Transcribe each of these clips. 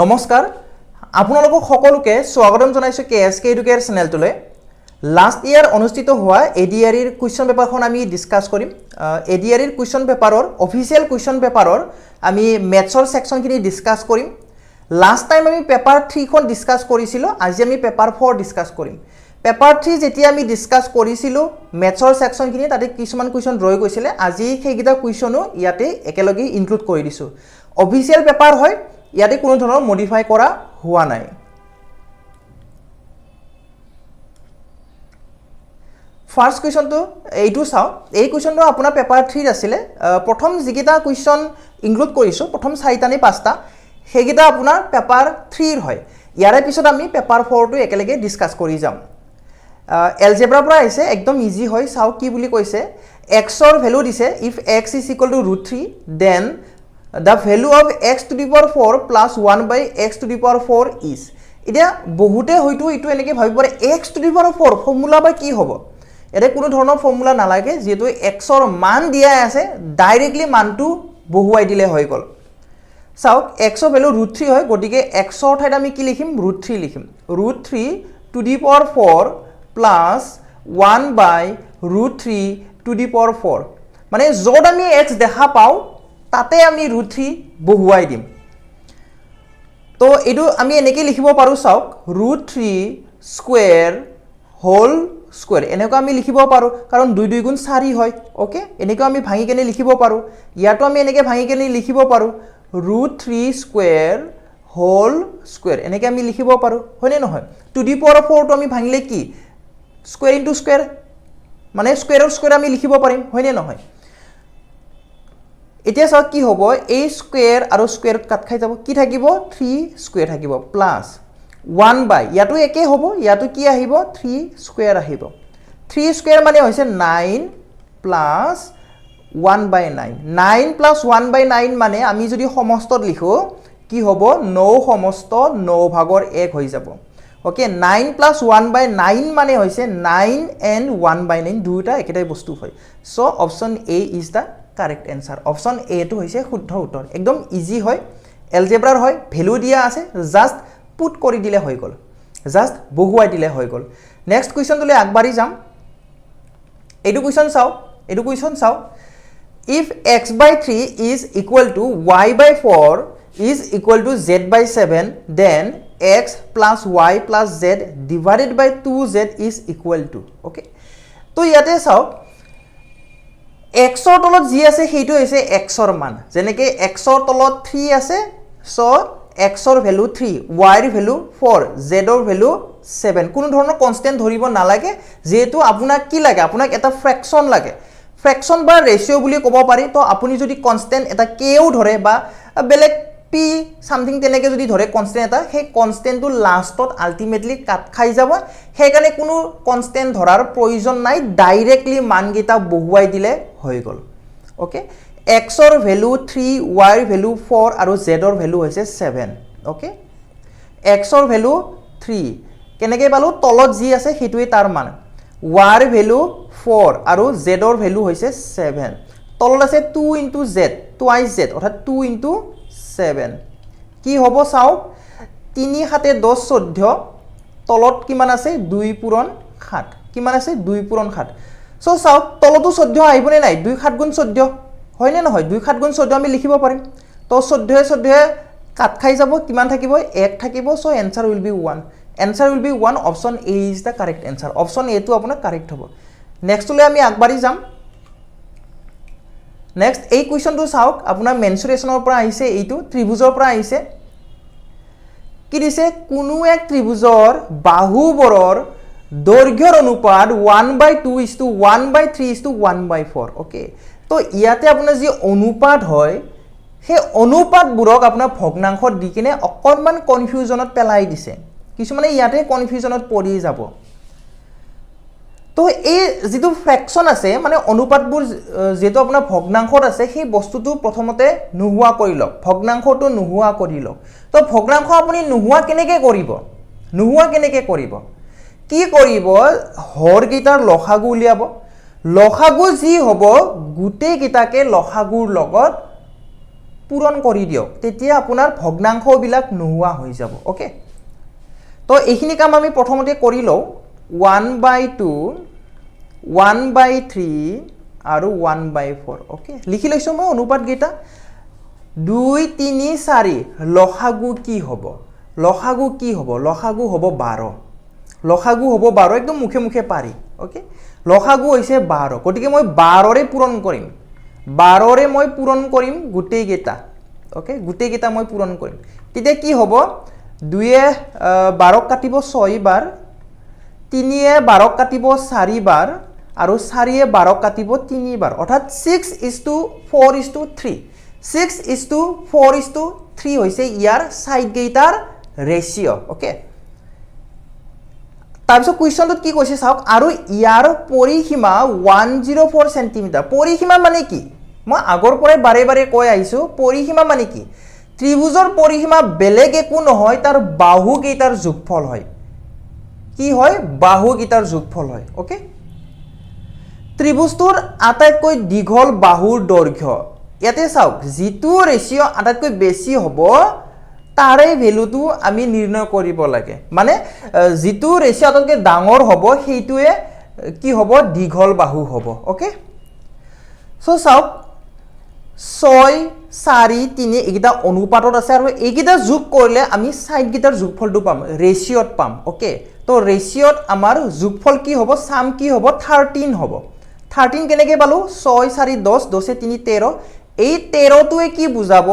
নমস্কাৰ আপোনালোকক সকলোকে স্বাগতম জনাইছো কেএসকে এডুকেয়াৰ চেনেলটোলৈ লাষ্ট ইয়াৰ অনুষ্ঠিত হোৱা এডিআৰইৰ কুৱেশ্যন পেপাৰখন আমি ডিসকাস কৰিম এডিআৰইৰ কুৱেশ্যন পেপাৰৰ অফিচিয়েল কুৱেশ্যন পেপাৰৰ আমি মেথছৰ সেকশনখিনি ডিসকাস কৰিম লাষ্ট টাইম আমি পেপাৰ 3 খন ডিসকাস কৰিছিলো আজি আমি পেপাৰ 4 ডিসকাস কৰিম পেপাৰ 3 যেতিয়া আমি ডিসকাস কৰিছিলো মেথছৰ সেকশনখিনি তাতে কিছুমান কুৱেশ্যন ৰৈ গৈছিলে আজি সেইগিটা কুৱেশ্যনো ইয়াতে একেলগে ইনক্লুড কৰি দিছো অফিচিয়েল পেপাৰ হয় ইয়াতে কোনো ধৰণৰ মডিফাই কৰা হোৱা নাই ফাৰ্স্ট কুৱেশ্যনটো এইটো চাও এই কুৱেশ্যনটো আপোনাৰ পেপাৰ 3 আছিল প্ৰথম যিকিটা কুৱেশ্যন ইনক্লুড কৰিছো প্ৰথম 4টা নে 5টা হেগিটা আপোনাৰ পেপাৰ 3 হয় ইয়াৰে পিছত আমি পেপাৰ 4 টো একেলগে ডিসকাস কৰি যাম এলজেব্ৰা পৰা আছে একদম ইজি হয় চাও কি বুলি কৈছে x ৰ ভ্যালু দিছে if x is equal to √3 then the value of x to the power 4 plus 1 by x to the power 4 is এতিয়া বহুতে হয়তো ইটো এনেকে ভাবি পৰে x to the power 4 formula বা কি হ'ব এৰে কোনো ধৰণৰ ফৰ্মুলা নালাগে যেটো x ৰ মান দিয়া আছে ডাইৰেক্টলি মানটো বহুৱাই দিলে হৈ গল চাওক x ৰ ভ্যালু √3 হয় গটিকে x ৰ ঠাইত আমি কি লিখিম √3 লিখিম √3 to the power 4 plus 1 by √3 to the power 4 মানে যত আমি x দেখা পাও তাতে আমি √3 বহুৱাই দিম তো এটো আমি এনেকে লিখিব পাৰো চাওক √3 স্কয়াৰ হোল স্কয়াৰ এনেকা আমি লিখিব পাৰো কাৰণ 2 2 গুণ 4 হয় ওকে এনেকা আমি ভাঙি কেনে লিখিব পাৰো ইয়াটো আমি এনেকে ভাঙি কেনে লিখিব পাৰো √3 স্কয়াৰ হোল স্কয়াৰ এনেকে আমি লিখিব পাৰো হয়নে নহয় টু দি পাৱাৰ 4 টো আমি ভাঙিলে কি স্কয়াৰ ইনটু স্কয়াৰ মানে স্কয়াৰৰ স্কয়াৰ আমি লিখিব পাৰিম হয়নে নহয় এতিয়া চাওক কি হ'ব a স্কয়াৰ আৰু স্কয়াৰ কাট খাই যাব কি থাকিব 3 স্কয়াৰ থাকিব প্লাস 1 বাই ইয়াটো একে হ'ব ইয়াটো কি আহিব 3 স্কয়াৰ আহিব 3 স্কয়াৰ মানে হৈছে 9 প্লাস 1 বাই 9 9 প্লাস 1 বাই 9 মানে আমি যদি সমস্তত লিখো কি হ'ব 9 সমস্ত 9 ভাগৰ 1 হৈ যাব ওকে 9 প্লাস 1 বাই 9 মানে হৈছে 9 and 1 বাই 9 দুটা একেটাই বস্তু হয় so option A is the correct answer option A টো হৈছে শুদ্ধ উত্তৰ একদম ইজি হয় এলজেব্ৰাৰ হয় ভ্যালু দিয়া আছে জাস্ট পুট কৰি দিলে হৈ গল জাস্ট বহুৱাই দিলে হৈ গল নেক্সট কোৱেশ্চন তুলে আগবাঢ়ি যাম এডু কোৱেশ্চন চাও if x by 3 is equal to y by 4 is equal to z by 7 then x plus y plus z divided by 2z is equal to okay তো ইয়াতে চাও x ৰ তলত যি আছে সেইটো হৈছে x ৰ মান যেনেকৈ x ৰ তলত 3 আছে সো x ৰ ভ্যালু 3 y ৰ ভ্যালু 4 z ৰ ভ্যালু 7 কোনো ধৰণৰ কনস্ট্যান্ট ধৰিব নালাগে যেহেতু আপোনাক কি লাগে আপোনাক এটা ফ্ৰেকশন লাগে ফ্ৰেকশন বা ৰেশিও বুলি ক'ব পাৰি তো আপুনি যদি কনস্ট্যান্ট এটা কেও ধৰে বা বেলেগ p সামথিং তেনেকে যদি ধৰে কনস্ট্যান্ট এটা সেই কনস্ট্যান্টটো লাষ্টত আলটিমেটলি কাট খাই যাব হেকানে কোনো কনস্ট্যান্ট ধৰাৰ প্ৰয়োজন নাই ডাইৰেক্টলি মানগিটা বহুৱাই দিলে হৈ গল ওকে x ৰ ভ্যালু 3 y ৰ ভ্যালু 4 আৰু z ৰ ভ্যালু হৈছে 7 ওকে x ৰ ভ্যালু 3 কেনেকৈ পালো তলত যি আছে হেতুই তাৰ মান y ৰ ভ্যালু 4 আৰু z ৰ ভ্যালু হৈছে 7 তলত আছে 2 z twice z অৰ্থাৎ 2 7 কি হ'ব চাও 3 7 10 14 তলত কিমান আছে 2 পূৰণ 7 কিমান আছে 2 পূৰণ 7 সো চাও তলতো 14 আহিবনে নাই 2 7 গুণ 14 হয়নে নহয় 2 7 গুণ 14 আমি লিখিব পাৰিম তো 14 কাট খাই যাব কিমান থাকিব 1 থাকিব so answer will be 1 option A is the correct answer option A টো আপোনাৰ কাৰেক্ট হ'ব নেক্সট লৈ আমি আগবাঢ়ি যাম নেক্সট এই কোৱেশ্চনটো চাওক আপোনাৰ মেনচুৰেশনৰ পৰা আহিছে এইটো ত্ৰিভুজৰ পৰা আহিছে কি দিছে কোনো এক ত্ৰিভুজৰ বাহুবোৰৰ দৈৰ্ঘ্যৰ অনুপাত 1/2 1/3 1/4 ওকে তো ইয়াতে আপোনাৰ যি অনুপাত হয় সেই অনুপাতবোৰক আপোনাৰ ভগ্নাংশত দি কিনে অকনমান কনফিউজনত পেলাই দিছে কিছুমানে ইয়াতে কনফিউজনত পৰি যাব তো এই যেটো ফ্ৰেকশন আছে মানে অনুপাতবোৰ যেটো আপোনাৰ ভগ্নাংশত আছে সেই বস্তুটো প্ৰথমতে নোহুৱা কৰি লওক ভগ্নাংশটো নোহুৱা কৰি লওক তো ভগ্নাংশ আপুনি নোহুৱা কেনেকৈ কৰিব কি কৰিব হৰ গিটাৰ লসাগু উলিয়াব লসাগু যি হ'ব গুটে গিটাকে লসাগুৰ লগত পূৰণ কৰি দিয়ক তেতিয়া আপোনাৰ ভগ্নাংশবিলাক নোহোৱা হৈ যাব ওকে তো এইখিনি কাম আমি প্ৰথমতে কৰি লও 1/2 1/3 আৰু 1/4 ওকে লিখি লৈছো মই অনুপাত গেটা 2 3 4 লসাগু কি হ'ব লসাগু কি হ'ব লসাগু হ'ব 12 লসাগু হ'ব 12 একদম মুখে মুখে পাৰি ওকে লসাগু হৈছে 12 গতিকে মই 12 ৰে পূৰণ কৰিম 12 ৰে মই পূৰণ কৰিম গুটেই গেটা ওকে গুটেই গেটা মই পূৰণ কৰিম তেতিয়া কি হ'ব 2 এ 12 কাটিব 6 বাৰ 3 এ 12 কাটিব 4 বাৰ আৰু 4 এ 12 কাটিব 3 বাৰ অৰ্থাৎ 6:4:3 6:4:3 হৈছে ইয়াৰ সাইড গেটাৰ ৰেশিও ওকে তাৰপিছত কোৱেশ্চনটোত কি কৈছে চাওক আৰু ইয়াৰ পৰিসীমা 104 সেন্টিমিটাৰ পৰিসীমা মানে কি মই আগৰ পৰাই বাৰে বাৰে কৈ আহিছো পৰিসীমা মানে কি ত্ৰিভুজৰ পৰিসীমা বেলেগ একো নহয় তাৰ বাহু গেটাৰ যোগফল হয় কি হয় বাহু গেটাৰ যোগফল হয় ওকে ত্ৰিভুজটোৰ আটাইতকৈ দীঘল বাহুৰ দৈৰ্ঘ্য ইয়াতে চাওক যেটো ৰেশিও আটাইতকৈ বেছি হ'ব তাৰে ভ্যালুটো আমি নিৰ্ণয় কৰিব লাগে মানে যেটো ৰেশিও আটাইতকৈ ডাঙৰ হ'ব সেইটোৱে কি হ'ব দীঘল বাহু হ'ব ওকে সো চাওক 6 4 3 এইটা অনুপাতত আছে আৰু এইগিটা যোগ কৰিলে আমি সাইড গিটাৰ যোগফলটো পাম ৰেশিওত পাম ওকে তো ৰেশিওত আমাৰ যোগফল কি হ'ব সাম কি হ'ব 13 হ'ব 13 কেনেকৈ পালো 6 4 10 10 3 13 এই 13 টোৱে কি বুজাব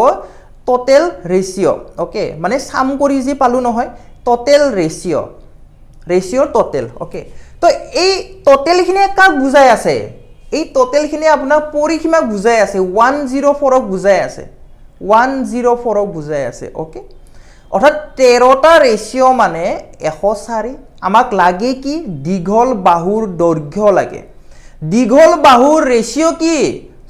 টোটাল ৰেশিও ওকে মানে সাম কৰি যি পালো নহয় টোটাল ৰেশিও টোটাল ওকে তো এই টোটাল খিনি কাক বুজাই আছে এই টোটাল খিনি আপোনাৰ পৰিসীমাক বুজাই আছে 104 ক বুজাই আছে 104 ক বুজাই আছে ওকে অৰ্থাৎ 13টা ৰেশিও মানে 104 আমাক লাগে কি দীঘল বাহুৰ দৈৰ্ঘ্য লাগে দীঘল বাহুৰ ৰেশিও কি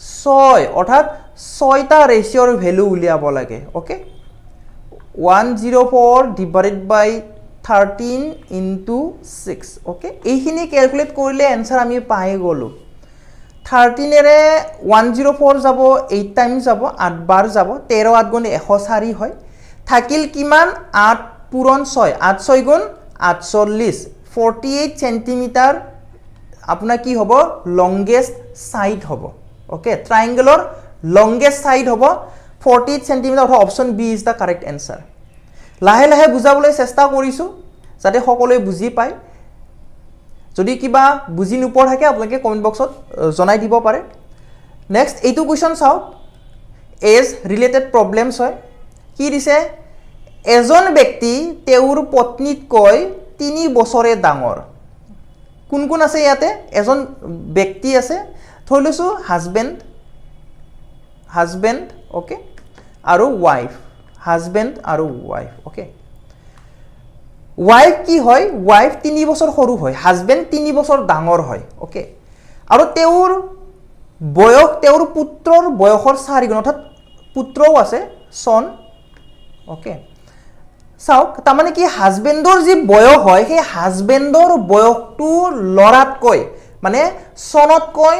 6 অৰ্থাৎ 6টা ৰেশিওৰ ভ্যালু উলিয়াব লাগে ওকে 104 ডিভাইডেড বাই 13 into 6 ওকে এইখিনি ক্যালকুলেট কৰিলে आंसर আমি পাই গলো 13 এৰে 104 যাব 8 টাইমছ যাব 8 বাৰ যাব 13 8 গুণ 104 হয় থাকিল কিমান 8 পূৰণ 6 8 6 গুণ 48 48 সেন্টিমিটাৰ আপোনাৰ কি হ'ব লংগেষ্ট সাইড হ'ব ওকে ট্ৰায়াঙ্গলৰ লংগেষ্ট সাইড হ'ব 48 সেন্টিমিটাৰ অথবা option B is the correct answer লাহে লাহে বুজাবলৈ চেষ্টা কৰিছো যাতে সকলোৱে বুজি পায় যদি কিবা বুজি নোপোৱা থাকে আপোনালোকে কমেন্ট বক্সত জনাই দিব পাৰে নেক্সট এইটো কোৱেশ্চন চাও এজ ৰিলেটেড প্ৰবলেমছ হয় কি দিছে এজন ব্যক্তি তেওঁৰ পত্নীতকৈ 3 বছৰে ডাঙৰ কোন কোন আছে ইয়াতে এজন ব্যক্তি আছে ধৰি লৈছো হাজবেন্ড ওকে আৰু ওয়াইফ হাজবেন্ড আৰু ওয়াইফ ওকে ওয়াইফ কি হয় ওয়াইফ 3 বছৰ সৰু হয় হাজবেন্ড 3 বছৰ ডাঙৰ হয় ওকে আৰু তেওঁৰ বয়স তেওঁৰ পুত্ৰৰ বয়সৰ 4 গুণ অৰ্থাৎ পুত্ৰও আছে সন ওকে চাওক তাৰ মানে কি হাজবেন্ডৰ যি বয়স হয় সেই হাজবেন্ডৰ বয়সটো লৰাতকৈ মানে সনতকৈ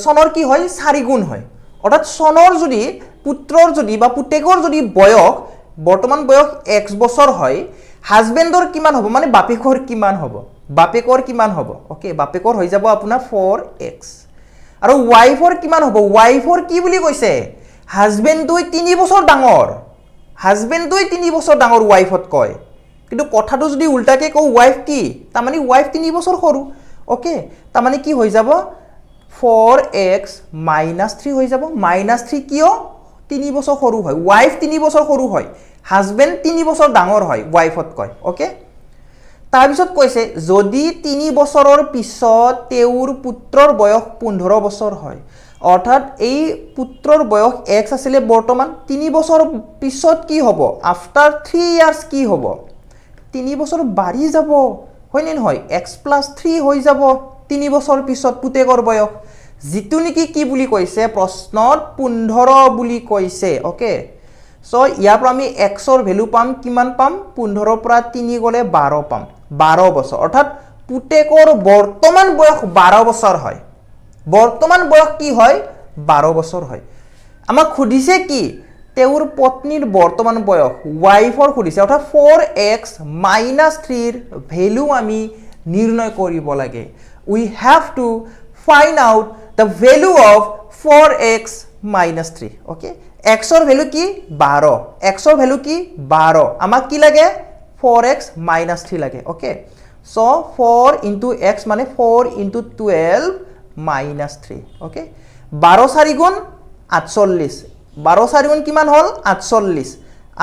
সনৰ কি হয় 4 গুণ হয় অৰ্থাৎ সনৰ যদি পুত্ৰৰ যদি বা পুতেকৰ যদি বয়স বৰ্তমান বয়স x বছৰ হয় হাজবেন্ডৰ কিমান হ'ব মানে বাপেকৰ কিমান হ'ব ওকে বাপেকৰ হৈ যাব আপোনাৰ 4x আৰু ওয়াইফৰ কিমান হ'ব ওয়াইফৰ কি বুলি কৈছে হাজবেন্ডই 3 বছৰ ডাঙৰ ওয়াইফত কয় কিন্তু কথাটো যদি উল্টাকে কও ওয়াইফ কি তাৰ মানে ওয়াইফ 3 বছৰ সৰু ওকে তাৰ মানে কি হৈ যাব 4x - 3 হৈ যাব -3 কিয় 3 বছৰ সৰু হয় ওয়াইফ 3 বছৰ সৰু হয় হাজবেন্ড 3 বছৰ ডাঙৰ হয় ওয়াইফত কয় ওকে তাৰ পিছত কৈছে যদি 3 বছৰৰ পিছত তেওঁৰ পুত্ৰৰ বয়স 15 বছৰ হয় অৰ্থাৎ এই পুত্ৰৰ বয়স x আছিল বৰ্তমান 3 বছৰ পিছত কি হ'ব আফটাৰ 3 ইয়াৰ্স কি হ'ব 3 বছৰ বাঢ়ি যাব হয় নে নহয় x + 3 হৈ যাব 3 বছৰ পিছত পুতেকৰ বয়স जितु निकी की बुली কৈছে প্ৰশ্নত 15 বুলি কৈছে ওকে সো ইয়াৰ পৰা আমি x ৰ ভ্যালু পাম কিমান পাম 15 পৰা 3 গলে 12 পাম 12 বছৰ অৰ্থাৎ পুতেকৰ বৰ্তমান বয়স 12 বছৰ হয় বৰ্তমান বয়স কি হয় 12 বছৰ হয় আমাক খুদিছে কি তেওঁৰ পত্নীৰ বৰ্তমান বয়স ৱাইফৰ সুধিছে অৰ্থাৎ 4x - 3 ৰ ভ্যালু আমি নিৰ্ণয় কৰিব লাগে we have to find out the value of 4x - 3 okay x ৰ ভ্যালু কি 12 x ৰ ভ্যালু কি 12 আমাক কি লাগে 4x - 3 লাগে okay so 4 into x মানে 4 into 12 minus 3 okay 12 4 গুণ 48 12 4 গুণ কিমান হল 48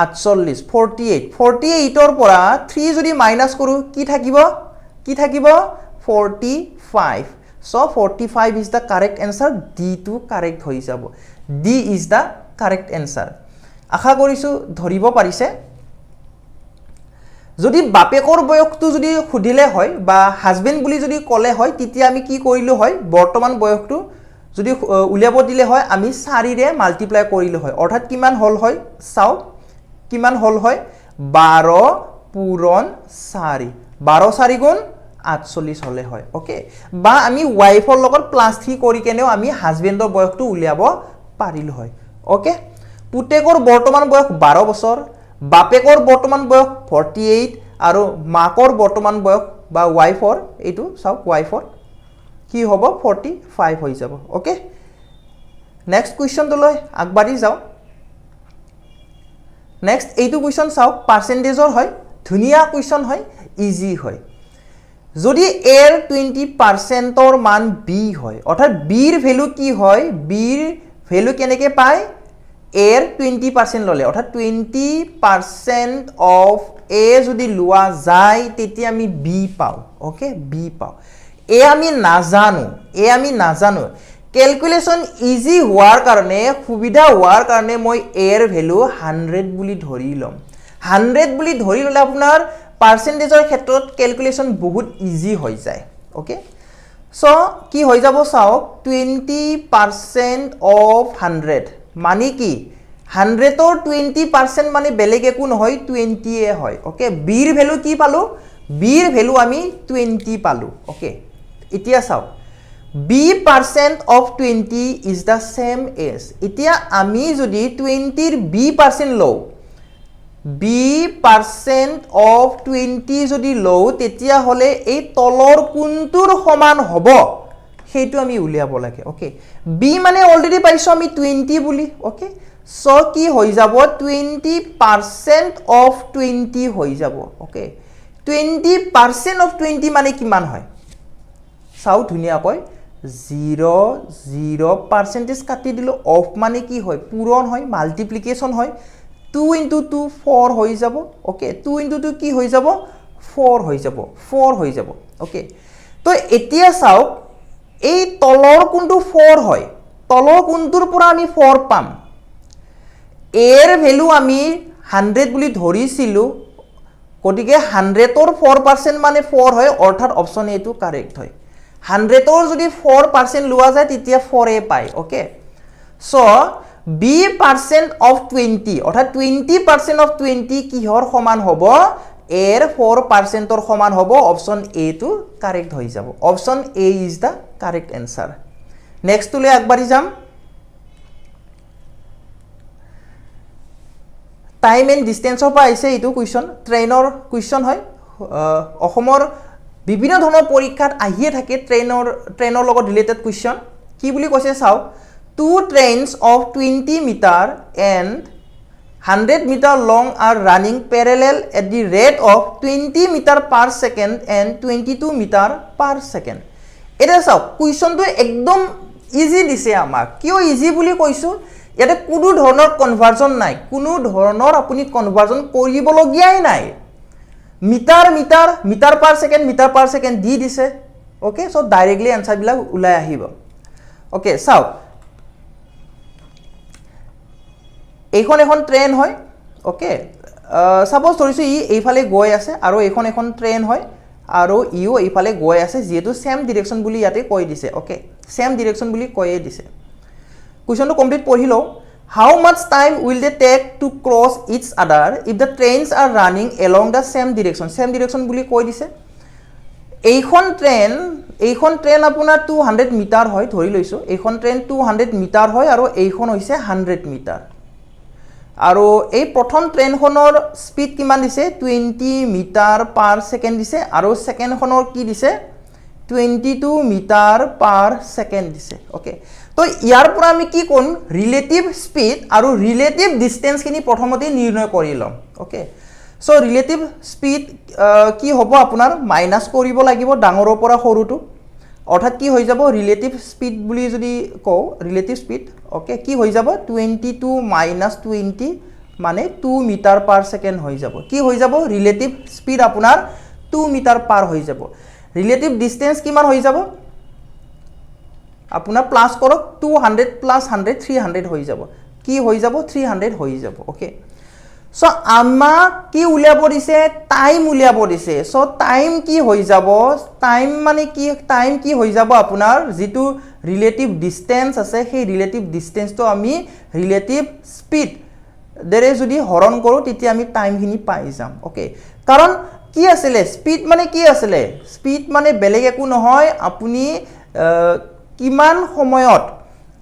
48 48 48 ৰ পৰা 3 যদি মাইনাস কৰো কি থাকিব 45 so 45 is the correct answer d to correct হৈ যাব d is the correct answer আশা কৰিছো ধৰিব পাৰিছে যদি বাপেকৰ বয়সটো যদি খুদিলে হয় বা হাজবেন্ড বুলি যদি কলে হয় তেতিয়া আমি কি কৰিলো হয় বৰ্তমান বয়সটো যদি উলিয়াব দিলে হয় আমি 4 ৰে মাল্টিপ্লাই কৰিলো হয় অৰ্থাৎ কিমান হল হয় চাও কিমান হল হয় 12 পূৰণ 4 12 4 গুণ 48 হলে হয় ওকে বা আমি ওয়াইফৰ লগত +3 কৰি কেনেও আমি হাজবেন্ডৰ বয়সটো উলিয়াব পাৰিলো হয় ওকে পুতেকৰ বৰ্তমান বয়স 12 বছৰ বাপেকৰ বৰ্তমান বয়স 48 আৰু মাকৰ বৰ্তমান বয়স বা ওয়াইফৰ এটো চাও ওয়াইফৰ কি হ'ব 45 হৈ যাব ওকে নেক্সট কোৱেশ্চন তো লৈ আগবাঢ়ি যাও নেক্সট এইটো কোৱেশ্চন চাও পাৰ্সেন্টেজৰ হয় ধুনিয়া কোৱেশ্চন হয় ইজি হয় যদি a ৰ 20% ৰ মান b হয় অৰ্থাৎ b ৰ ভ্যালু কি হয় b ৰ ভ্যালু কেনেকে পায় a ৰ 20% ললে অৰ্থাৎ 20% of a যদি লোৱা যায় তেতিয়া আমি b পাও ওকে b পাও a আমি নাজানো ক্যালকুলেশন ইজি হোৱাৰ কাৰণে সুবিধা হোৱাৰ কাৰণে মই a ৰ ভ্যালু 100 বুলি ধৰি লম 100 বুলি ধৰি ললে আপোনাৰ পাৰ্সেন্টেজৰ ক্ষেত্ৰত ক্যালকুলেশন বহুত ইজি হৈ যায় ওকে সো কি হৈ যাব চাও 20% of 100 মানে কি 100 ৰ 20% মানে বেলেগ একো নহয় 20 এ হয় ওকে b ৰ ভ্যালু কি পালো b ৰ ভ্যালু আমি 20 পালো ওকে এতিয়া চাও b% of 20 is the same as এতিয়া আমি যদি 20 ৰ b% লও b% of 20 যদি লও তেতিয়া হলে এই তলৰ কোনটোৰ সমান হ'ব সেইটো আমি উলিয়াব লাগে ওকে b মানে অলৰেডি পাইছো আমি 20 বুলি ওকে সো কি হৈ যাব 20% of 20 হৈ যাব ওকে 20% of 20 মানে কিমান হয় চাও ধুনিয়া কয় 0 কাটি দিলো অফ মানে কি হয় পূৰণ হয় মাল্টিপ্লিকেশন হয় 2 into 2 4 হৈ যাব ওকে 2 into 2 কি হৈ যাব 4 হৈ যাব ওকে তো এতিয়া চাও এই তলৰ কোনটো 4 হয় তলৰ কোনটোৰ পৰা আমি 4 পাম a ৰ ভ্যালু আমি 100 বুলি ধৰিছিলো গটিকে 100 ৰ 4% মানে 4 হয় অৰ্থাৎ অপচন এ টো কাৰেক্ট হয় 100 ৰ যদি 4% লোৱা যায় তেতিয়া 4 এ পায় ওকে সো b% of 20 অৰ্থাৎ 20% of 20 কিহৰ সমান হ'ব a ৰ 4% ৰ সমান হ'ব অপচন এ টো কারেক্ট হৈ যাব option A is the correct answer next লৈ আগবাঢ়ি যাম টাইম এন্ড ডিসটেন্সৰ পৰা আহিছে এইটো কোৱেশ্চন ট্ৰেইনৰ কোৱেশ্চন হয় অসমৰ বিভিন্ন ধৰণৰ পৰীক্ষাত আহিয়ে থাকে ট্ৰেইনৰ লগত ৰিলেটেড কোৱেশ্চন কি বুলি কৈছে চাও two trains of 20 meter and 100 meter long are running parallel at the rate of 20 meter per second and 22 meter per second এটা চাও কোৱেশ্চনটো একদম ইজি দিছে আমাক কিয় ইজি বুলি কৈছো ইয়াতে কোনো ধৰণৰ কনভাৰ্জন নাই কোনো ধৰণৰ আপুনি কনভাৰ্জন কৰিবলগীয়াই নাই মিটাৰ পাৰ সেকেন্ড দি দিছে ওকে সো ডাইৰেক্টলি आंसर বিলাক উলাই আহিব ওকে চাও এইখন এখন ট্ৰেইন হয় ওকে সাপোজ ধৰিছো ই এইফালে গৈ আছে আৰু এখন ট্ৰেইন হয় আৰু ইও এইফালে গৈ আছে যেটো সেম ডাইৰেকশন বুলি ইয়াতে কৈ দিছে ওকে সেম ডাইৰেকশন বুলি কৈয়ে দিছে কোৱেশ্চনটো কমপ্লিট পঢ়ি লও how much time will they take to cross each other if the trains are running along the same direction বুলি কৈ দিছে এইখন ট্ৰেইন আপোনাৰ 200 মিটাৰ হয় ধৰি লৈছো এইখন ট্ৰেইন 200 মিটাৰ হয় আৰু এইখন হৈছে 100 মিটাৰ আৰু এই প্ৰথম ট্ৰেইনখনৰ স্পীড কিমান দিছে 20 মিটাৰ পাৰ সেকেন্ড দিছে আৰু সেকেন্ডখনৰ কি দিছে 22 মিটাৰ পাৰ সেকেন্ড দিছে ওকে তো ইয়াৰ পৰা আমি কি কৰিম ৰিলেটিভ স্পীড আৰু ৰিলেটিভ ডিসটেন্স খিনি প্ৰথমতে নিৰ্ণয় কৰি লম ওকে সো ৰিলেটিভ স্পীড কি হ'ব আপোনাৰ মাইনাস কৰিব লাগিব ডাঙৰৰ পৰা সৰুটো অৰ্থাৎ কি হৈ যাব ৰিলেটিভ স্পীড বুলি যদি কও ৰিলেটিভ স্পীড ওকে কি হৈ যাব 22 - 20 মানে 2 মিটাৰ পাৰ সেকেন্ড হৈ যাব কি হৈ যাব ৰিলেটিভ স্পীড আপোনাৰ 2 মিটাৰ পাৰ হৈ যাব ৰিলেটিভ ডিসটেন্স কিমান হৈ যাব আপোনাৰ প্লাস কৰক 200 + 100 300 হৈ যাব কি হৈ যাব 300 হৈ যাব ওকে সো আমাক কি উলিয়াব দিছে টাইম উলিয়াব দিছে সো টাইম কি হৈ যাব টাইম মানে কি টাইম কি হৈ যাব আপোনাৰ যেটো ৰিলেটিভ ডিসটেন্স আছে সেই ৰিলেটিভ ডিসটেন্সটো আমি ৰিলেটিভ স্পীড দেৰে যদি হৰণ কৰো তেতিয়া আমি টাইম খিনি পাই যাম ওকে কাৰণ কি আছিলে স্পীড মানে কি আছিলে স্পীড মানে বেলেগ একো নহয় আপুনি কিমান সময়ত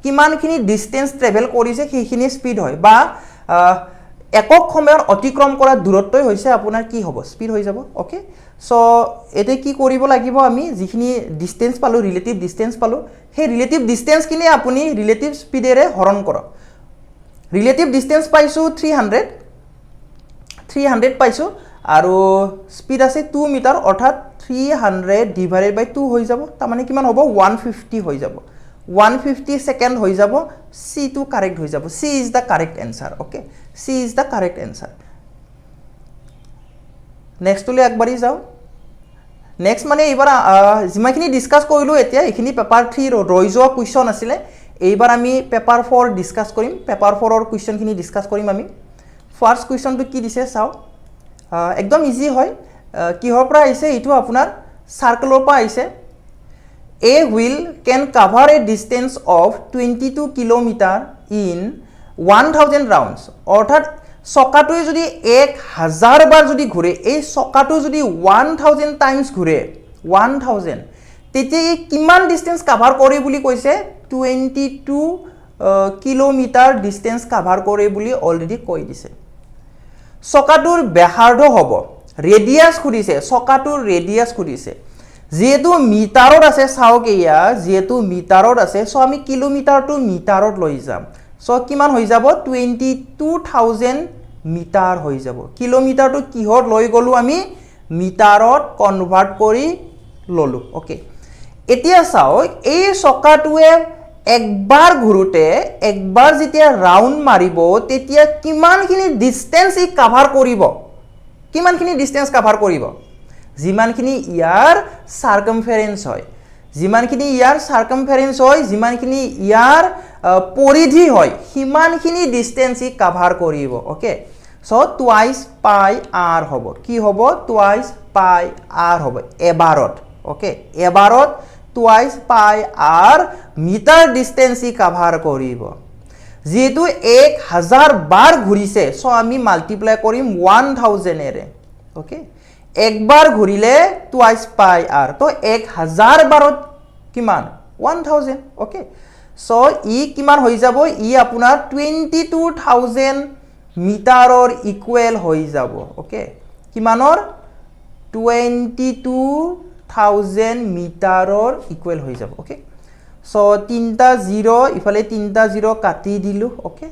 কিমানখিনি ডিসটেন্স ট্ৰেভেল কৰিছে সেইখিনি স্পীড হয় বা একক সময়ৰ অতিক্ৰম কৰা দূৰত্বই হৈছে আপোনাৰ কি হ'ব স্পীড হৈ যাব ওকে সো এতে কি কৰিব লাগিব আমি যিখিনি ডিসটেন্স পালো ৰিলেটিভ ডিসটেন্স পালো সেই ৰিলেটিভ ডিসটেন্স কিনে আপুনি ৰিলেটিভ স্পীডেৰে হৰণ কৰক ৰিলেটিভ ডিসটেন্স পাইছো 300 পাইছো আৰু স্পীড আছে 2 মিটাৰ অৰ্থাৎ 300 ডিভাইডেড বাই 2 হৈ যাব তাৰ মানে কিমান হ'ব 150 হৈ যাব 150 সেকেন্ড হৈ যাব সি টু কারেক্ট হৈ যাব C is the correct answer okay C is the correct answer next লৈ একবাৰি যাও নেক্সট মানে এবাৰ জিমাখিনি ডিসকাস কৰিলো এতিয়া এখিনি পেপাৰ 3 ৰৈ যোৱা কোৱেশ্চন আছিল এইবাৰ আমি পেপাৰ 4 ডিসকাস কৰিম পেপাৰ 4 ৰ কোৱেশ্চন খিনি ডিসকাস কৰিম আমি ফাৰ্স্ট কোৱেশ্চনটো কি দিছে চাও একদম ইজি হয় কিহৰ পৰা আহিছে এটো আপোনাৰ সাৰ্কেলৰ পৰা আহিছে A wheel can cover a distance of 22 kilometer in 1000 rounds অৰ্থাৎ চকাটোৱে যদি 1000 বাৰ যদি ঘূৰে এই চকাটো যদি 1000 টাইমছ ঘূৰে 1000 তেতিয়া ই কিমান ডিসটেন্স কভাৰ কৰে বুলি কৈছে 22 কিলোমিটাৰ ডিসটেন্স কভাৰ কৰে বুলি অলৰেডি কৈ দিছে চকাটোৰ ব্যাসাৰ্ধ হ'ব ৰেডিয়াস খুদিছে চকাটোৰ ৰেডিয়াস খুদিছে যেহেতু মিটাৰত আছে চাওক ইয়া যেহেতু মিটাৰত আছে সো আমি কিলোমিটাৰটো মিটাৰত লৈ যাম সো কিমান হৈ যাব 22000 মিটাৰ হৈ যাব কিলোমিটাৰটো কিহত লৈ গলো আমি মিটাৰত কনভাৰ্ট কৰি ললো ওকে এতিয়া চাওক এই চকাটোৱে একবাৰ ঘুৰুতে একবাৰ যেতিয়া ৰাউন্ড মাৰিব তেতিয়া কিমানখিনি ডিসটেন্স ই কভাৰ কৰিব কিমানখিনি ডিসটেন্স কভাৰ কৰিব জিমানখিনি ইয়াৰ সাৰ্কামফাৰেন্স হয় জিমানখিনি ইয়াৰ সাৰ্কামফাৰেন্স হয় জিমানখিনি ইয়াৰ পৰিধি হয় হিমানখিনি ডিসটেন্স ই কভাৰ কৰিব ওকে সো টুৱাইস পাই r হ'ব কি হ'ব টুৱাইস পাই r হ'ব এবাৰত ওকে এবাৰত টুৱাইস পাই r মিটাৰ ডিসটেন্স ই কভাৰ কৰিব যেহেতু 1000 বাৰ ঘূৰিছে সো আমি মাল্টিপ্লাই কৰিম 1000 এৰে ওকে একবাৰ ঘূৰিলে টুৱাইস পাই r তো 1000 বাৰত কিমান 1000 ওকে সো ই কিমান হৈ যাব ই আপোনাৰ 22000 মিটাৰৰ ইকুৱেল হৈ যাব ওকে কিমানৰ 22000 মিটাৰৰ ইকুৱেল হৈ যাব ওকে সো তিনটা 0 ইফালে তিনটা 0 কাটি দিলু ওকে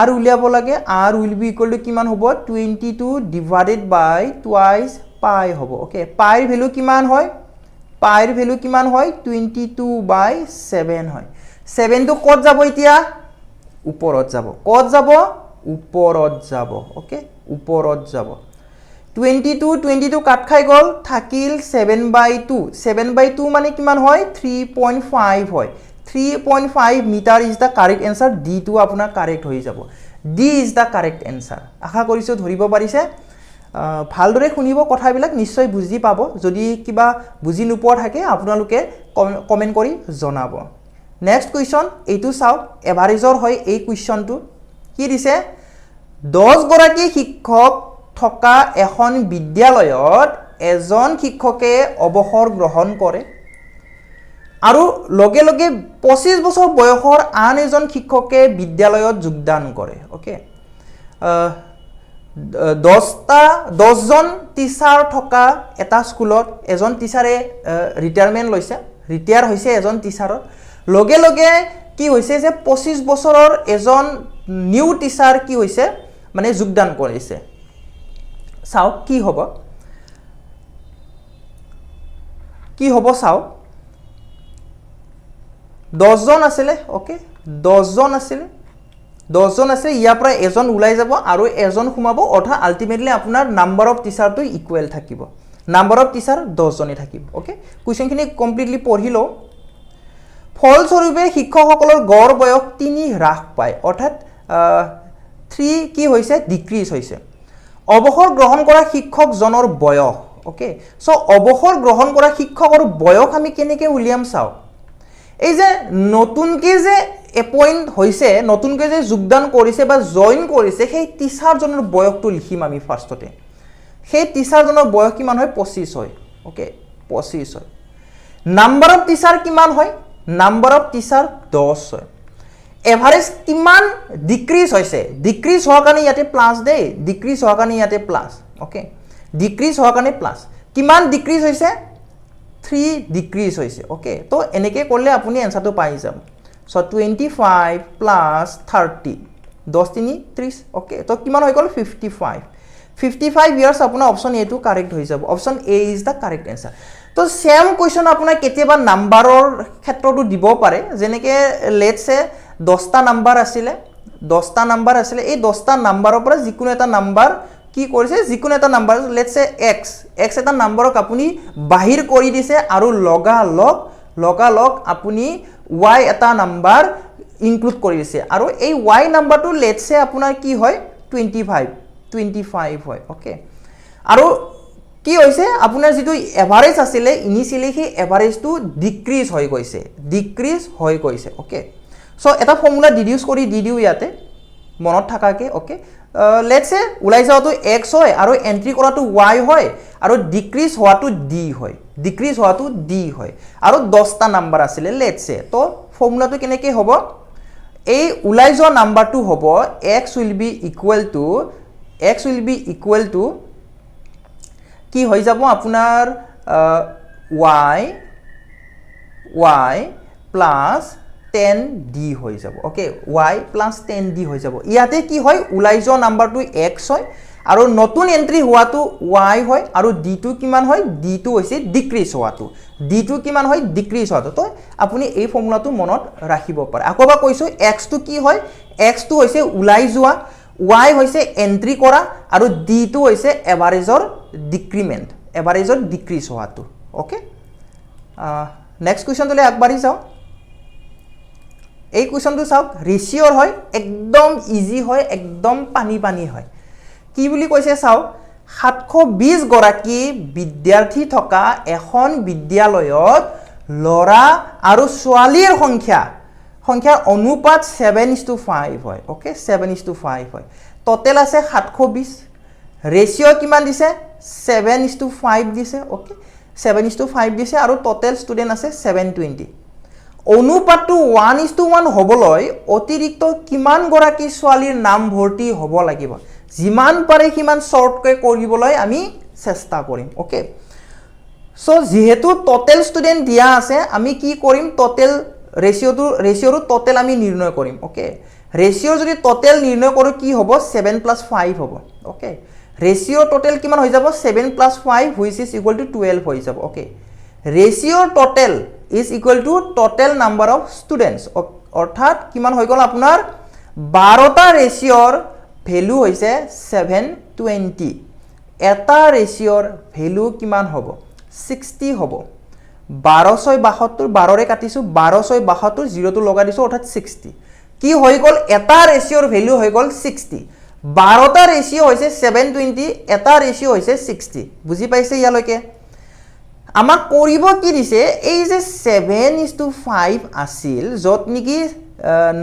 r উলিয়াব লাগে r will be equal to কিমান হ'ব 22 divided by twice pi হ'ব ওকে pi ৰ ভ্যালু কিমান হয় pi ৰ ভ্যালু কিমান হয় 22/7 হয় 7 টো কত যাব এতিয়া ওপৰত যাব কত যাব ওপৰত যাব ওকে ওপৰত যাব 22 কাট খাই গল থাকিল 7/2 7/2 মানে কিমান হয় 3.5 হয় 3.5 meter is the correct answer d to আপোনাৰ কাৰেক্ট হৈ যাব d is the correct answer আশা কৰিছো ধৰিব পাৰিছে ভালদৰে শুনিব কথাবিলাক নিশ্চয় বুজি পাব যদি কিবা বুজি নোপোৱা থাকে আপোনালোকে কমেন্ট কৰি জনাব নেক্সট কোৱেশ্চন এইটো চাও এভাৰেজৰ হয় এই কোৱেশ্চনটো কি দিছে 10 গৰাকী শিক্ষক থকা এখন বিদ্যালয়ত এজন শিক্ষকে অৱসৰ গ্ৰহণ কৰে আৰু লগে লগে 25 বছৰ বয়সৰ আন এজন শিক্ষকে বিদ্যালয়ত যোগদান কৰে ওকে দহজন টিচাৰ থকা এটা স্কুলত এজন টিচাৰে ৰিটায়াৰমেণ্ট লৈছে ৰিটায়াৰ হৈছে এজন টিচাৰৰ লগে লগে কি হৈছে যে 25 বছৰৰ এজন নিউ টিচাৰ কি হৈছে মানে যোগদান কৰিছে চাওক কি হ'ব চাওক 10 জন আছিলে ওকে 10 জন আছিলে ইয়াৰ পৰা এজন ওলাই যাব আৰু এজন সোমাব অৰ্থাৎ আলটিমেটলি আপোনাৰ নাম্বাৰ অফ টিচাৰটো ইকুৱেল থাকিব নাম্বাৰ অফ টিচাৰ 10 জনেই থাকিব ওকে কুৱেশ্যনখিনি কমপ্লিটলি পঢ়ি লওঁ ফলস্বৰূপে শিক্ষকসকলৰ গড় বয়স 3 হ্ৰাস পায় অৰ্থাৎ 3 কি হৈছে ডিক্ৰিজ হৈছে অৱসৰ গ্ৰহণ কৰা শিক্ষকজনৰ বয়স ওকে সো অৱসৰ গ্ৰহণ কৰা শিক্ষকৰ বয়স আমি কেনেকৈ উলিয়াম চাও এই যে নতুনকৈ যে এপইণ্ট হৈছে নতুনকৈ যে যোগদান কৰিছে বা জয়েন কৰিছে সেই টিচাৰজনৰ বয়সটো লিখিম আমি ফাৰ্ষ্টতে সেই টিচাৰজনৰ বয়স কিমান হয় 25 হয় ওকে 25 হয় নাম্বাৰ অফ টিচাৰ কিমান হয় নাম্বাৰ অফ টিচাৰ 10 হয় এভাৰেজ কিমান ডিক্ৰিজ হৈছে ডিক্ৰিজ হোৱাৰ কাৰণে ইয়াতে প্লাস দে ডিক্ৰিজ হোৱাৰ কাৰণে ইয়াতে প্লাস ওকে ডিক্ৰিজ হোৱাৰ কাৰণে প্লাস কিমান ডিক্ৰিজ হৈছে 3 ডিক্ৰিজ হৈছে ওকে তো এনেকৈ কৰিলে আপুনি এনসাৰটো পাই যাব সো 25 প্লাস 30 10 3 30 ওকে তো কিমান হৈ গ'ল 55 ইয়ার্স আপোনাৰ অপশন এ টো কারেক্ট হৈ যাব option A is the correct answer তো সেম কোয়েশ্চন আপোনাৰ কেতিয়াবা নাম্বাৰৰ ক্ষেত্ৰটো দিব পাৰে যেনেকৈ লেটস সে 10টা নাম্বাৰ আছিলে এই 10টা নাম্বাৰৰ পৰা যিকোনো এটা নাম্বাৰ কি কৰিছে যিকোনো এটা নাম্বাৰ লেটস সে x এটা নাম্বাৰক আপুনি বাহিৰ কৰি দিছে আৰু লগালগ আপুনি y এটা নাম্বাৰ ইনক্লুড কৰি দিছে আৰু এই y নাম্বাৰটো লেটস সে আপোনাৰ কি হয় 25 হয় ওকে আৰু কি হৈছে আপোনাৰ যেটো এভাৰেজ আছিল ইনিশিয়ালি হি এভাৰেজটো ডিক্ৰিজ হৈ গৈছে ওকে সো এটা ফৰ্মুলা ডিডিউস কৰি দিদিও ইয়াতে মনত থাকাকে ওকে লেটস সে উলাই যাওটো x হয় আৰু এন্ট্ৰি কৰাটো y হয় আৰু ডিক্ৰিজ হোৱাটো d হয় আৰু 10টা নাম্বাৰ আছিল লেটস সে তো ফৰ্মুলাটো কেনেকৈ হ'ব এই উলাই যোৱা নাম্বাৰটো হ'ব x will be equal to কি হৈ যাব আপোনাৰ y plus 10d হৈ যাব ওকে y plus 10d হৈ যাব ইয়াতে কি হয় উলাই যোৱা নাম্বাৰটো x হয় আৰু নতুন এন্ট্ৰি হোৱাটো y হয় আৰু d টো কিমান হয় d টো হৈছে ডিক্ৰিজ হোৱাটো তো আপুনি এই ফৰ্মুলাটো মনত ৰাখিব পাৰে আকৌবা কৈছো x টো কি হয় x টো হৈছে উলাই যোৱা y হৈছে এন্ট্ৰি কৰা আৰু d টো হৈছে এভাৰেজৰ ডিক্ৰিজ হোৱাটো ওকে নেক্সট কোৱেশ্চনটোলৈ আগবাঢ়ি যাও এই কোৱেশ্চনটো চাওক ৰেশিওৰ হয় একদম ইজি হয় একদম পানী হয় কি বুলি কৈছে চাওক 720 গৰাকী বিদ্যাৰ্থী থকা এখন বিদ্যালয়ত লৰা আৰু ছোৱালীৰ সংখ্যাৰ অনুপাত 7:5 হয় ওকে 7:5 হয় টোটাল আছে 720 ৰেশিও কিমান দিছে 7:5 দিছে ওকে 7:5 দিছে আৰু টোটাল ষ্টুডেন্ট আছে 720 অনুপাতটো 1:1 হ'বলৈ অতিৰিক্ত কিমান গৰাকী ছোৱালীৰ নাম ভৰ্তি হ'ব লাগিব যিমান পাৰে সিমান শৰ্টকৈ কৰিবলৈ আমি চেষ্টা কৰিম ওকে সো যেহেতু টোটাল ষ্টুডেন্ট দিয়া আছে আমি কি কৰিম টোটাল ৰেশিওৰ টোটাল আমি নিৰ্ণয় কৰিম ওকে ৰেশিওৰ যদি টোটাল নিৰ্ণয় কৰো কি হ'ব 7 + 5 হ'ব ওকে ৰেশিওৰ টোটাল কিমান হৈ যাব 7 + 5 which is equal to 12 হৈ যাব ওকে ৰেশিওৰ total is equal to total number of students অৰ্থাৎ কিমান হৈ গ'ল আপোনাৰ 12টা ৰেশিওৰ ভ্যালু হৈছে 720 এটা ৰেশিওৰ ভ্যালু কিমান হ'ব 60 হ'ব 1272 12ৰে কাটিছো 1272 0 টো লগাই দিছো অৰ্থাৎ 60 কি হৈ গ'ল এটা ৰেশিওৰ ভ্যালু হৈ গ'ল 60 12টা ৰেশিও হৈছে 720 এটা ৰেশিও হৈছে 60 বুজি পাইছে ইয়ালৈকে আমাক কৰিব কি দিছে এই যে 7:5 আছিল যত নেকি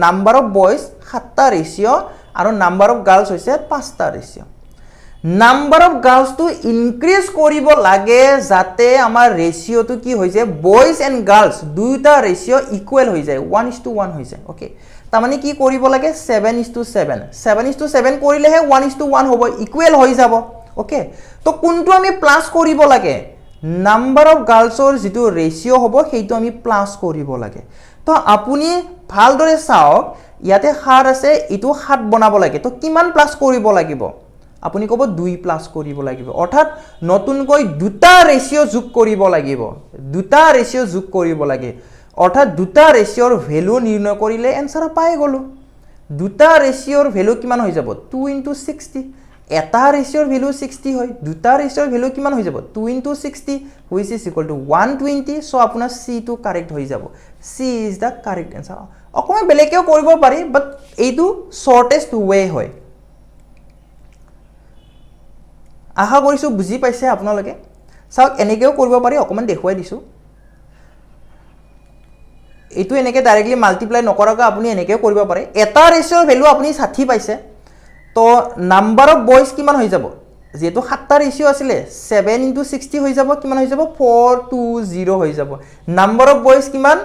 নাম্বাৰ অফ বয়জ 7টা ৰেশিও আৰু নাম্বাৰ অফ গাৰ্লছ হৈছে 5টা ratio number of girls to increase কৰিব লাগে যাতে আমাৰ ৰেশিও টু কি হৈ যায় বয়জ এণ্ড গাৰ্লছ দুইটা ৰেশিও ইকুৱেল হৈ যায় 1:1 হৈ যায় ওকে তাৰমানে কি কৰিব লাগে 7:7 7:7 কৰিলেহে 1:1 হ'ব ইকুৱেল হৈ যাব ওকে তো কোনটো আমি প্লাস কৰিব লাগে নাম্বাৰ অফ গাৰ্লছৰ যেটো ৰেশিও হ'ব সেইটো আমি প্লাস কৰিব লাগে তো আপুনি ভালদৰে চাওক ইয়াতে 7 আছে ইটো 7 বনাব লাগে তো কিমান প্লাস কৰিব লাগিব আপুনি ক'ব 2 প্লাস কৰিব লাগিব অৰ্থাৎ নতুনকৈ দুটা ৰেশিও যোগ কৰিব লাগিব দুটা ৰেশিও যোগ কৰিব লাগে অৰ্থাৎ দুটা ৰেশিওৰ ভ্যালু নিৰ্ণয় কৰিলে এনসাৰ পাই গলো দুটা ৰেশিওৰ ভ্যালু কিমান হৈ যাব 2 * 60 এটা ৰেশিওৰ ভ্যালু 60 হয় দুটা ৰেশিওৰ ভ্যালু কিমান হৈ যাব 2 * 60 which is equal to 120 so আপোনাৰ C টো কাৰেক্ট হৈ যাব C is the correct answer অকমান বেলেগেও কৰিব পাৰি বাট এইটো শৰ্টেষ্ট ওয়ে হয় আশা কৰিছো বুজি পাইছে আপোনালোকে চাওক এনেকেও কৰিব পাৰি অকমান দেখুৱাই দিছো এটো এনেকে ডাইৰেক্টলি মাল্টিপ্লাই নকৰাকৈ আপুনি এনেকেও কৰিব পাৰে এটা ৰেশিওৰ ভ্যালু আপুনি 60 পাইছে তো নাম্বাৰ অফ বয়জ কিমান হৈ যাব যেটো 7টা ৰেশিও আছিল 7 * 60 হৈ যাব কিমান হৈ যাব 420 হৈ যাব নাম্বাৰ অফ বয়জ কিমান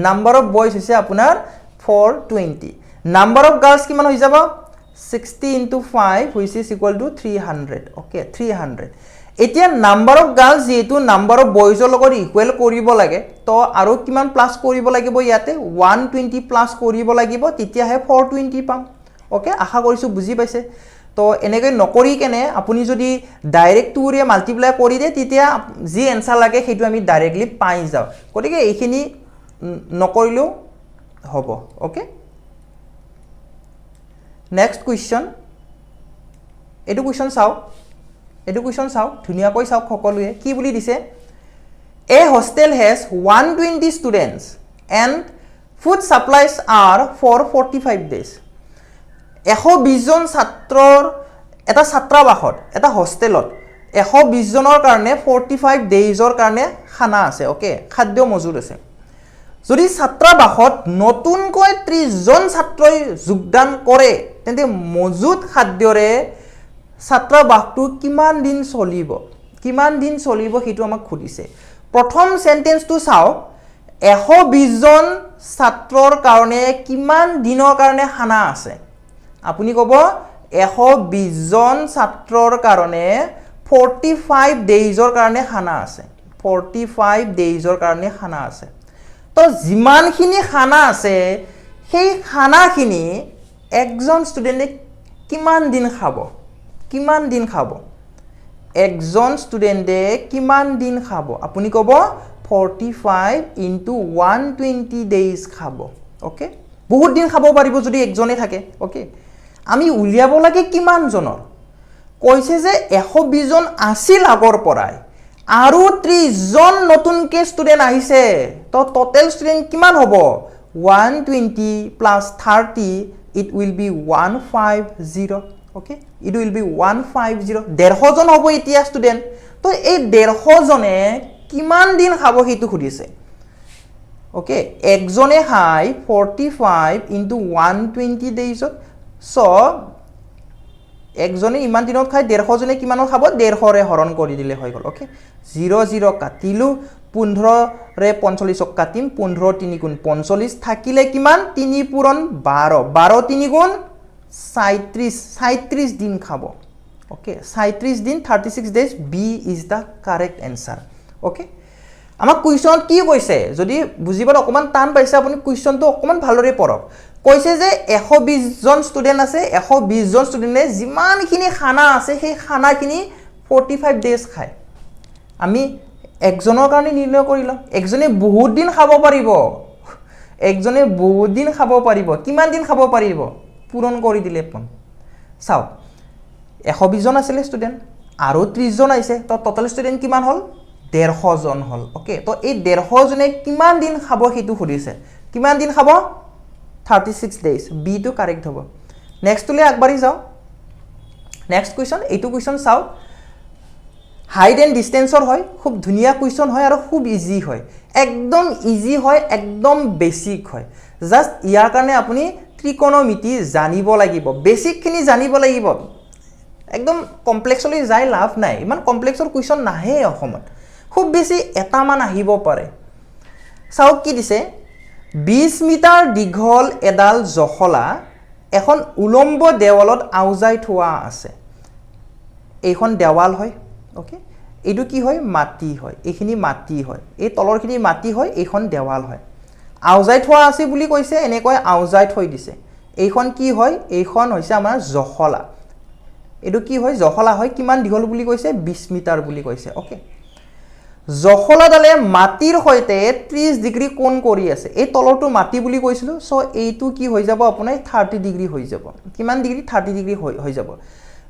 নাম্বাৰ অফ বয়জ হৈছে আপোনাৰ 420 নাম্বাৰ অফ গাৰ্লছ কিমান হৈ যাব 60 * 5 which is equal to 300 okay 300 এতিয়া নাম্বাৰ অফ গাৰ্লছ যেটো নাম্বাৰ অফ বয়জৰ লগত ইকুৱেল কৰিব লাগে তো আৰু কিমান প্লাস কৰিব লাগিব ইয়াতে 120 প্লাস কৰিব লাগিব তেতিয়াহে 420 পাম ওকে আশা কৰিছো বুজি পাইছে তো এনেকৈ নকৰি কেনে আপুনি যদি ডাইৰেক্ট 2 ৰে মাল্টিপ্লাই কৰি দে তেতিয়া যি এনসাৰ লাগে সেইটো আমি ডাইৰেক্টলি পাই যাও গতিকে এইখিনি নকৰিলেও হ'ব ওকে নেক্সট কোৱেশ্চন এটো কোৱেশ্চন চাও ধুনিয়াকৈ চাওক সকলোৱে কি বুলি দিছে A hostel has 120 students and food supplies are for 45 days 120 জন ছাত্ৰৰ এটা ছাত্ৰাবাসত এটা হোষ্টেলত 120 জনৰ কাৰণে 45 ডেজৰ কাৰণে খানা আছে ওকে খাদ্য মজুদ আছে যদি ছাত্ৰাবাসত নতুনকৈ 30 জন ছাত্ৰই যোগদান কৰে তেন্তে মজুদ খাদ্যৰে ছাত্ৰাবাসটো কিমান দিন চলিব হেতু আমাক খুদিছে প্ৰথম সেন্টেন্সটো চাও 120 জন ছাত্ৰৰ কাৰণে কিমান দিনৰ কাৰণে খানা আছে আপুনি ক'ব 120 জন ছাত্ৰৰ কাৰণে 45 ডেজৰ কাৰণে খানা আছে 45 ডেজৰ কাৰণে খানা আছে তো যিমানখিনি খানা আছে সেই খানাখিনি একজন ষ্টুডেন্টে কিমান দিন খাব একজন ষ্টুডেন্টে কিমান দিন খাব আপুনি ক'ব 45 * 120 ডেজ খাব ওকে বহুত দিন খাব পাৰিব যদি একজনে থাকে ওকে আমি উলিয়াব লাগে কিমান জনৰ কৈছে যে 120 জন আছিল আগৰ পৰাই আৰু 30 জন নতুনকে ষ্টুডেন্ট আহিছে তো টোটাল ষ্টুডেন্ট কিমান হ'ব 120 plus 30 it will be 150 okay it will be 150 150 জন হ'ব এতিয়া ষ্টুডেন্ট তো এই 150 জনে কিমান দিন খাব হেতু খুদিছে ওকে একজনে খাই 45 * 120 ডেজত সো একজনে ইমান দিনত খাই 150 জনে কিমানত খাব 150 ৰে হৰণ কৰি দিলে হৈ গল ওকে 00 কাটিলু 15 ৰে 45 কাটিম 15 3 গুণ 45 থাকিলে কিমান 3 পূৰণ 12 12 3 গুণ 37 দিন খাব ওকে 37 দিন 36 days B is the correct answer okay আমাক কোৱেশ্চন কি কৈছে যদি বুজিবলৈ অকমান টান পাইছে আপুনি কোৱেশ্চনটো অকমান ভালৰে পঢ়ক কৈছে যে 120 জন ষ্টুডেন্ট আছে 120 জন ষ্টুডেন্টে যিমানখিনি খানা আছে সেই খানাখিনি 45 ডেজ খায় আমি একজনৰ কাৰণে নিৰ্ণয় কৰিলো একজনে বহুত দিন খাব পাৰিব কিমান দিন খাব পাৰিব পূৰণ কৰি দিলে পন চাও 120 জন আছিল ষ্টুডেন্ট আৰু 30 জন আহিছে তো টোটাল ষ্টুডেন্ট কিমান হল 150 জন হল ওকে তো এই 150 জনে কিমান দিন খাব হেতু খুদিছে কিমান দিন খাব 36 days B to correct hobo next tule akbari jao next question etu question sao height and distance or hoy khub dhuniya question hoy aro khub easy hoy ekdom easy hoy ekdom basic hoy just iar karone apuni trigonometry janibo lagibo basic khini janibo lagibo ekdom complex oli jai lav nai iman complex or question nahe ohomot khub besi eta man ahibo pare sao ki dise 20 metre দীঘল এডাল জখলা এখন উলম্ব দেৱালত আউজাই থোৱা আছে এইখন দেৱাল হয় ওকে এইটো কি হয় মাটি হয় এইখিনি মাটি হয় এই তলৰখিনি মাটি হয় এইখন দেৱাল হয় আউজাই থোৱা আছে বুলি কৈছে এনেকৈ আউজাই থৈ দিছে এইখন কি হয় এইখন হৈছে আমাৰ জখলা এটো কি হয় জখলা হয় কিমান দীঘল বুলি কৈছে 20 মিটাৰ বুলি কৈছে ওকে জখলাডালে মাটিৰ হৈতে 30 ডিগ্ৰী কোণ কৰি আছে এই তলৰটো মাটি বুলি কৈছিলো সো এইটো কি হৈ যাব আপোনাৰ 30 ডিগ্ৰী হৈ যাব কিমান ডিগ্ৰী 30 ডিগ্ৰী হৈ যাব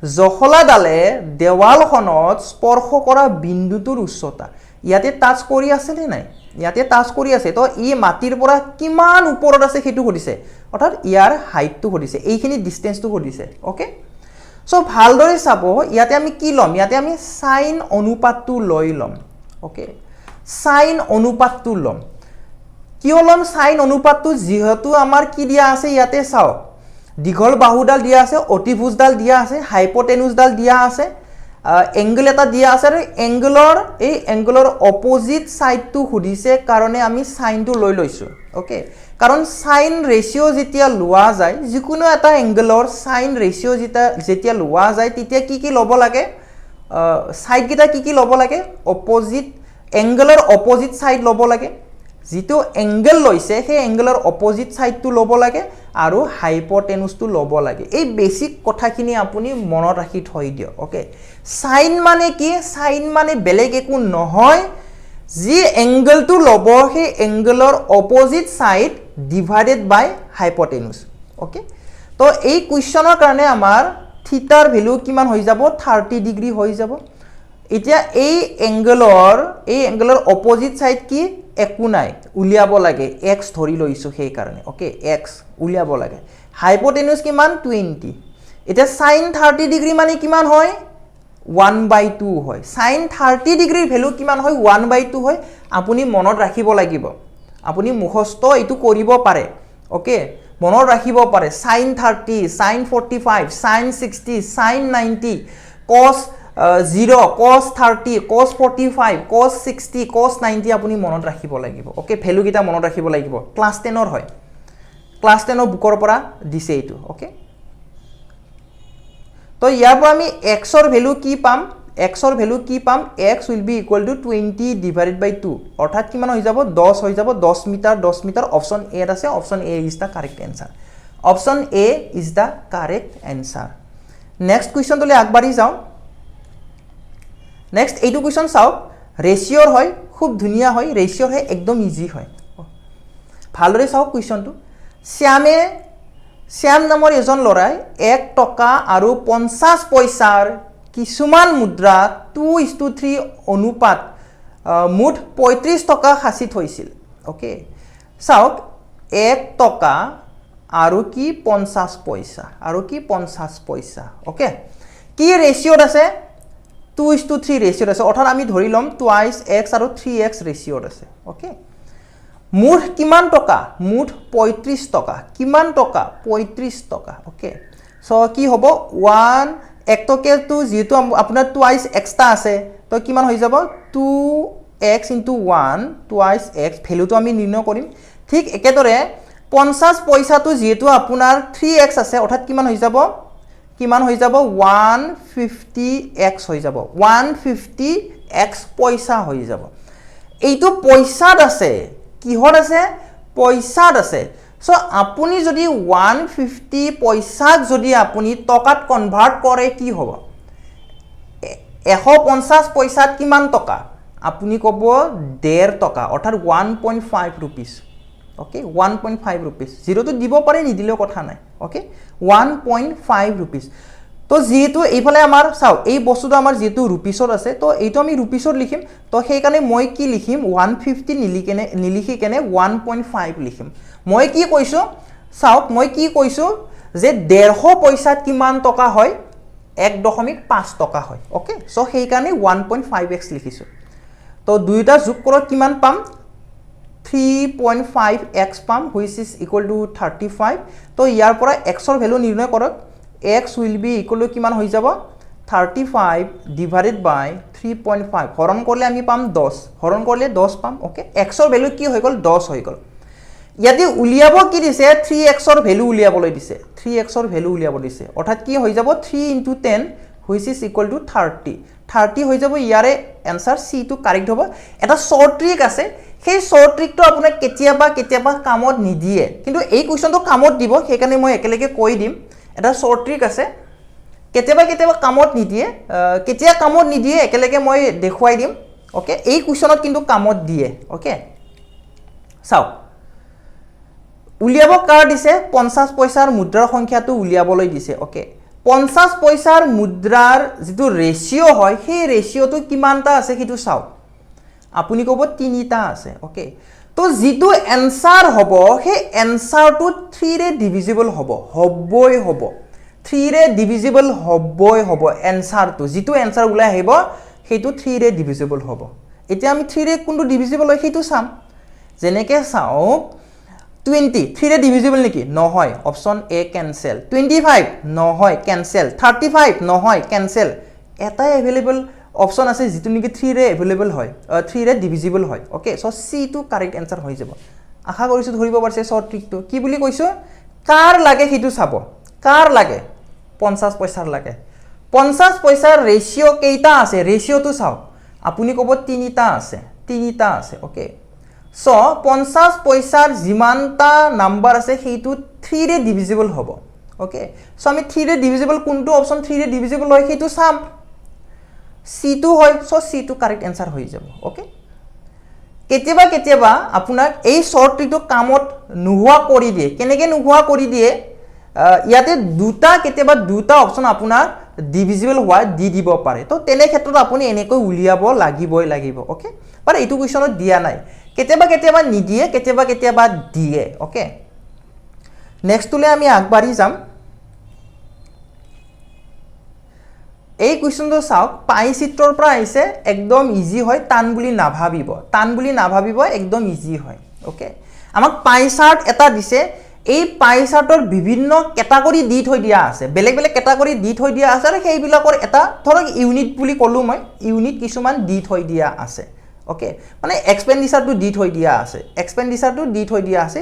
জখলাডালে দেৱালখনত স্পৰ্শ কৰা বিন্দুটোৰ উচ্চতা ইয়াতে টাচ কৰি আছে নে নাই ইয়াতে টাচ কৰি আছে তো ই মাটিৰ পৰা কিমান ওপৰত আছে হেতু কৰিছে অৰ্থাৎ ইয়াৰ হাইটটো কৰিছে এইখিনি ডিসটেন্সটো কৰিছে ওকে সো ভালদৰে চাব ইয়াতে আমি কি লম ইয়াতে আমি সাইন অনুপাতটো লৈ লম ওকে সাইন অনুপাতটো লম কিয় লম সাইন অনুপাতটো যেহেতু আমাৰ কি দিয়া আছে ইয়াতে চাও দীঘল বাহুডাল দিয়া আছে অতিভুজডাল দিয়া আছে হাইপোটেনুসডাল দিয়া আছে এংগল এটা দিয়া আছে আৰু এংগলৰ অপোজিট সাইডটো খুদিছে কাৰণে আমি সাইনটো লৈ লৈছো ওকে কাৰণ সাইন ৰেশিও যেতিয়া লোৱা যায় যিকোনো এটা এংগলৰ সাইন ৰেশিও যেতিয়া লোৱা যায় তেতিয়া কি ল'ব লাগে সাইড কিটা কি ল'ব লাগে অপোজিট এংগলৰ অপোজিট সাইড ল'ব লাগে যেটো এংগল লৈছে সেই এংগলৰ অপোজিট সাইডটো ল'ব লাগে আৰু হাইপোটেনুসটো ল'ব লাগে এই বেসিক কথাখিনি আপুনি মনত ৰাখি থৈ দিও ওকে সাইন মানে কি সাইন মানে বেলেগ একো নহয় যি এংগলটো ল'ব সেই এংগলৰ অপোজিট সাইড ডিভাইডেড বাই হাইপোটেনুস ওকে তো এই কোৱেশ্চনৰ কাৰণে আমাৰ থিটাৰ ভ্যালু কিমান হৈ যাব 30 ডিগ্ৰী হৈ যাব এতিয়া এই এংগলৰ অপোজিট সাইড কি একো নাই উলিয়াব লাগে x ধৰি লৈছো সেই কাৰণে ওকে x উলিয়াব লাগে হাইপোটেনুস কিমান 20 এতিয়া sin 30 ডিগ্ৰী মানে কিমান হয় 1/2 হয় sin 30 ডিগ্ৰীৰ ভ্যালু কিমান হয় 1/2 হয় আপুনি মনত ৰাখিব লাগিব আপুনি মুখস্থ এটো কৰিব পাৰে ওকে মনত ৰাখিব পাৰে sin 30 sin 45 sin 60 sin 90 cos 0 cos 30 cos 45 cos 60 cos 90 আপুনি মনত ৰাখিব লাগিব ওকে ভ্যালু কিটা মনত ৰাখিব লাগিব ক্লাস 10 ৰ হয় ক্লাস 10 ৰ বুকৰ পৰা দিছে এটো ওকে তো ইয়াৰ পৰা আমি x ৰ ভ্যালু কি পাম x will be equal to 20 divided by 2 অৰ্থাৎ কিমান হৈ যাব 10 হৈ যাব 10 মিটাৰ অপচন এ আছে option A is the correct answer option A is the correct answer next question তলে আগবাঢ়ি যাও নেক্সট এইটো কোৱেশ্চন চাও ৰেশিওৰ হয় খুব ধুনিয়া হয় ৰেশিওৰ হয় একদম ইজি হয় ভালৰে চাও কোৱেশ্চনটো শ্যাম নামৰ এজন লৰাই 1 টকা আৰু 50 পইচাৰ কিছুমান মুদ্ৰা 2:3 অনুপাত মুঠ 35 টকা খাসি থৈছিল ওকে চাওক 1 টকা আৰু কি 50 পইচা ওকে কি ৰেশিওত আছে 2:3 ৰেশিওত আছে অৰ্থাৎ আমি ধৰি লম টুৱাইস x আৰু 3x ৰেশিওত আছে ওকে মুঠ কিমান টকা মুঠ 35 টকা কিমান টকা 35 টকা ওকে সো কি হ'ব 1 এক টকে তো যেহেতু আপোনাৰ টুৱাইস এক্সট্ৰা আছে তো কিমান হৈ যাব 2x * 1 টুৱাইস x ভ্যালুটো আমি নিৰ্ণয় কৰিম ঠিক একেদৰে 50 পইচাটো যেহেতু আপোনাৰ 3x আছে অৰ্থাৎ কিমান হৈ যাব 150x হৈ যাব 150x পইচা হৈ যাব এইটো পইচাত আছে কিহত আছে পইচাত আছে সো আপুনি যদি 150 পইচাক যদি আপুনি টকাত কনভার্ট কৰে কি হ'ব 150 পইচাত কিমান টকা আপুনি কব 1.5 টকা অৰ্থাৎ 1.5 rupees ওকে 1.5 rupees জিৰোটো দিব পাৰে নিদিলেও কথা নাই ওকে 1.5 rupees তো যেহেতু এইফালে আমাৰ চাও এই বস্তুটো আমাৰ যেহেতু ৰুপিসত আছে তো এইটো আমি ৰুপিসত লিখিম তো সেই কাৰণে মই কি লিখিম 150 নিলিখি কেনে 1.5 লিখিম মই কি কৈছো চাওক মই কি কৈছো যে 150 পইচাত কিমান টকা হয় 1.5 টকা হয় ওকে সো সেই কাৰণে 1.5x লিখিছো তো দুইটা যোগ কৰক কিমান পাম 3.5x পাম which is equal to 35 তো ইয়াৰ পৰা x ৰ ভ্যালু নিৰ্ণয় কৰক x will be equal to কিমান হৈ যাব 35 divided by 3.5 হৰণ কৰিলে আমি পাম 10 হৰণ কৰিলে 10 পাম ওকে x ৰ ভ্যালু কি হৈ গল 10 হৈ গল ইয়াতে উলিয়াব কি দিছে 3x ৰ ভ্যালু উলিয়াবলৈ দিছে 3x ৰ ভ্যালু উলিয়াব দিছে অৰ্থাৎ কি হৈ যাব 3 * 10 which is equal to 30 30 হৈ যাব ইয়াৰে आंसर C টো কারেক্ট হ'ব এটা শর্ট ট্রিক আছে সেই শর্ট ট্রিকটো আপোনাক কেতিয়াবা কামত নিদিয়ে কিন্তু এই কোৱেশ্চনটো কামত দিব সেইকাৰণে মই একেলগে কৈ দিম এটা শৰ্ট ট্ৰিক আছে কেতিয়াবা কামত নিদিয়ে কেতিয়া কামত নিদিয়ে একেলগে মই দেখুৱাই দিম ওকে এই কোৱেশ্চনত কিন্তু কামত দিয়ে ওকে চাও উলিয়াব কাৰ দিছে 50 পইচাৰ মুদ্ৰাৰ সংখ্যাটো উলিয়াবলৈ দিছে ওকে 50 পইচাৰ মুদ্ৰাৰ যেটো ৰেশিও হয় সেই ৰেশিওটো কিমানটা আছে কিটো চাও আপুনি কব তিনিটা আছে ওকে তো যেটো आंसर হ'ব সেই आंसरটো 3 ৰে ডিভিজিবল হ'বই হ'ব 3 ৰে ডিভিজিবল হ'বই হ'ব आंसरটো যেটো आंसर উলাই আহিব সেইটো 3 ৰে ডিভিজিবল হ'ব এতিয়া আমি 3 ৰে কোনটো ডিভিজিবল হয় সেইটো চাম যেনেকে চাও 20 3 ৰে ডিভিজিবল নেকি নহয় অপচন এ ক্যান্সেল 25 নহয় ক্যান্সেল 35 নহয় ক্যান্সেল এটা अवेलेबल অপচন আছে যেটো নেকি 3 ৰে अवेलेबल হয় 3 ৰে ডিভিজিবল হয় ওকে সো সি টু কাৰেক্ট आंसर হৈ যাব আশা কৰিছো ধৰিব পাৰিছে শৰ্ট ট্ৰিকটো কি বুলি কৈছো কাৰ লাগে হিটো চাব কাৰ লাগে 50 পইচাৰ লাগে 50 পইচাৰ ৰেশিও কেইটা আছে ৰেশিওটো চাও আপুনি কব তিনিটা আছে ওকে সো 50 পইচাৰ জিমানটা নাম্বাৰ আছে সেইটো 3 ৰে ডিভিজিবল হ'ব ওকে সো আমি 3 ৰে ডিভিজিবল কোনটো অপচন 3 ৰে ডিভিজিবল হয় সেইটো চাম C2 হয় সো C2 কারেক্ট आंसर হৈ যাব ওকে কেতিয়াবা আপোনাক এই শর্ট ট্রিকটো কামত নোহোৱা কৰি দিয়ে কেনেকে নোহোৱা কৰি দিয়ে ইয়াতে দুটা অপচন আপোনাৰ ডিভিজিবল হোৱা দি দিব পাৰে তো তেনে ক্ষেত্ৰত আপুনি এনেকৈ উলিয়াব লাগিব ওকে বাট এইটো কোৱেশ্চনত দিয়া নাই কেতিয়াবা নিদিয়ে কেতিয়াবা দিয়ে ওকে নেক্সট তুলে আমি আগবাঢ়ি যাম এই কোৱেশ্চনটো চাওক পাই চিত্ৰৰ পৰা আহিছে একদম ইজি হয় টান বুলি নাভাবিব একদম ইজি হয় ওকে আমাক পাই চাৰ্ট এটা দিছে এই পাই চাৰ্টৰ বিভিন্ন ক্যাটাগৰী দি থৈ দিয়া আছে বেলেগ ক্যাটাগৰী দি থৈ দিয়া আছে আৰু সেইবিলাকৰ এটা ধৰক ইউনিট বুলি কলো মই ইউনিট কিছুমান দি থৈ দিয়া আছে ওকে মানে এক্সপেন্ডিচাৰটো দি থৈ দিয়া আছে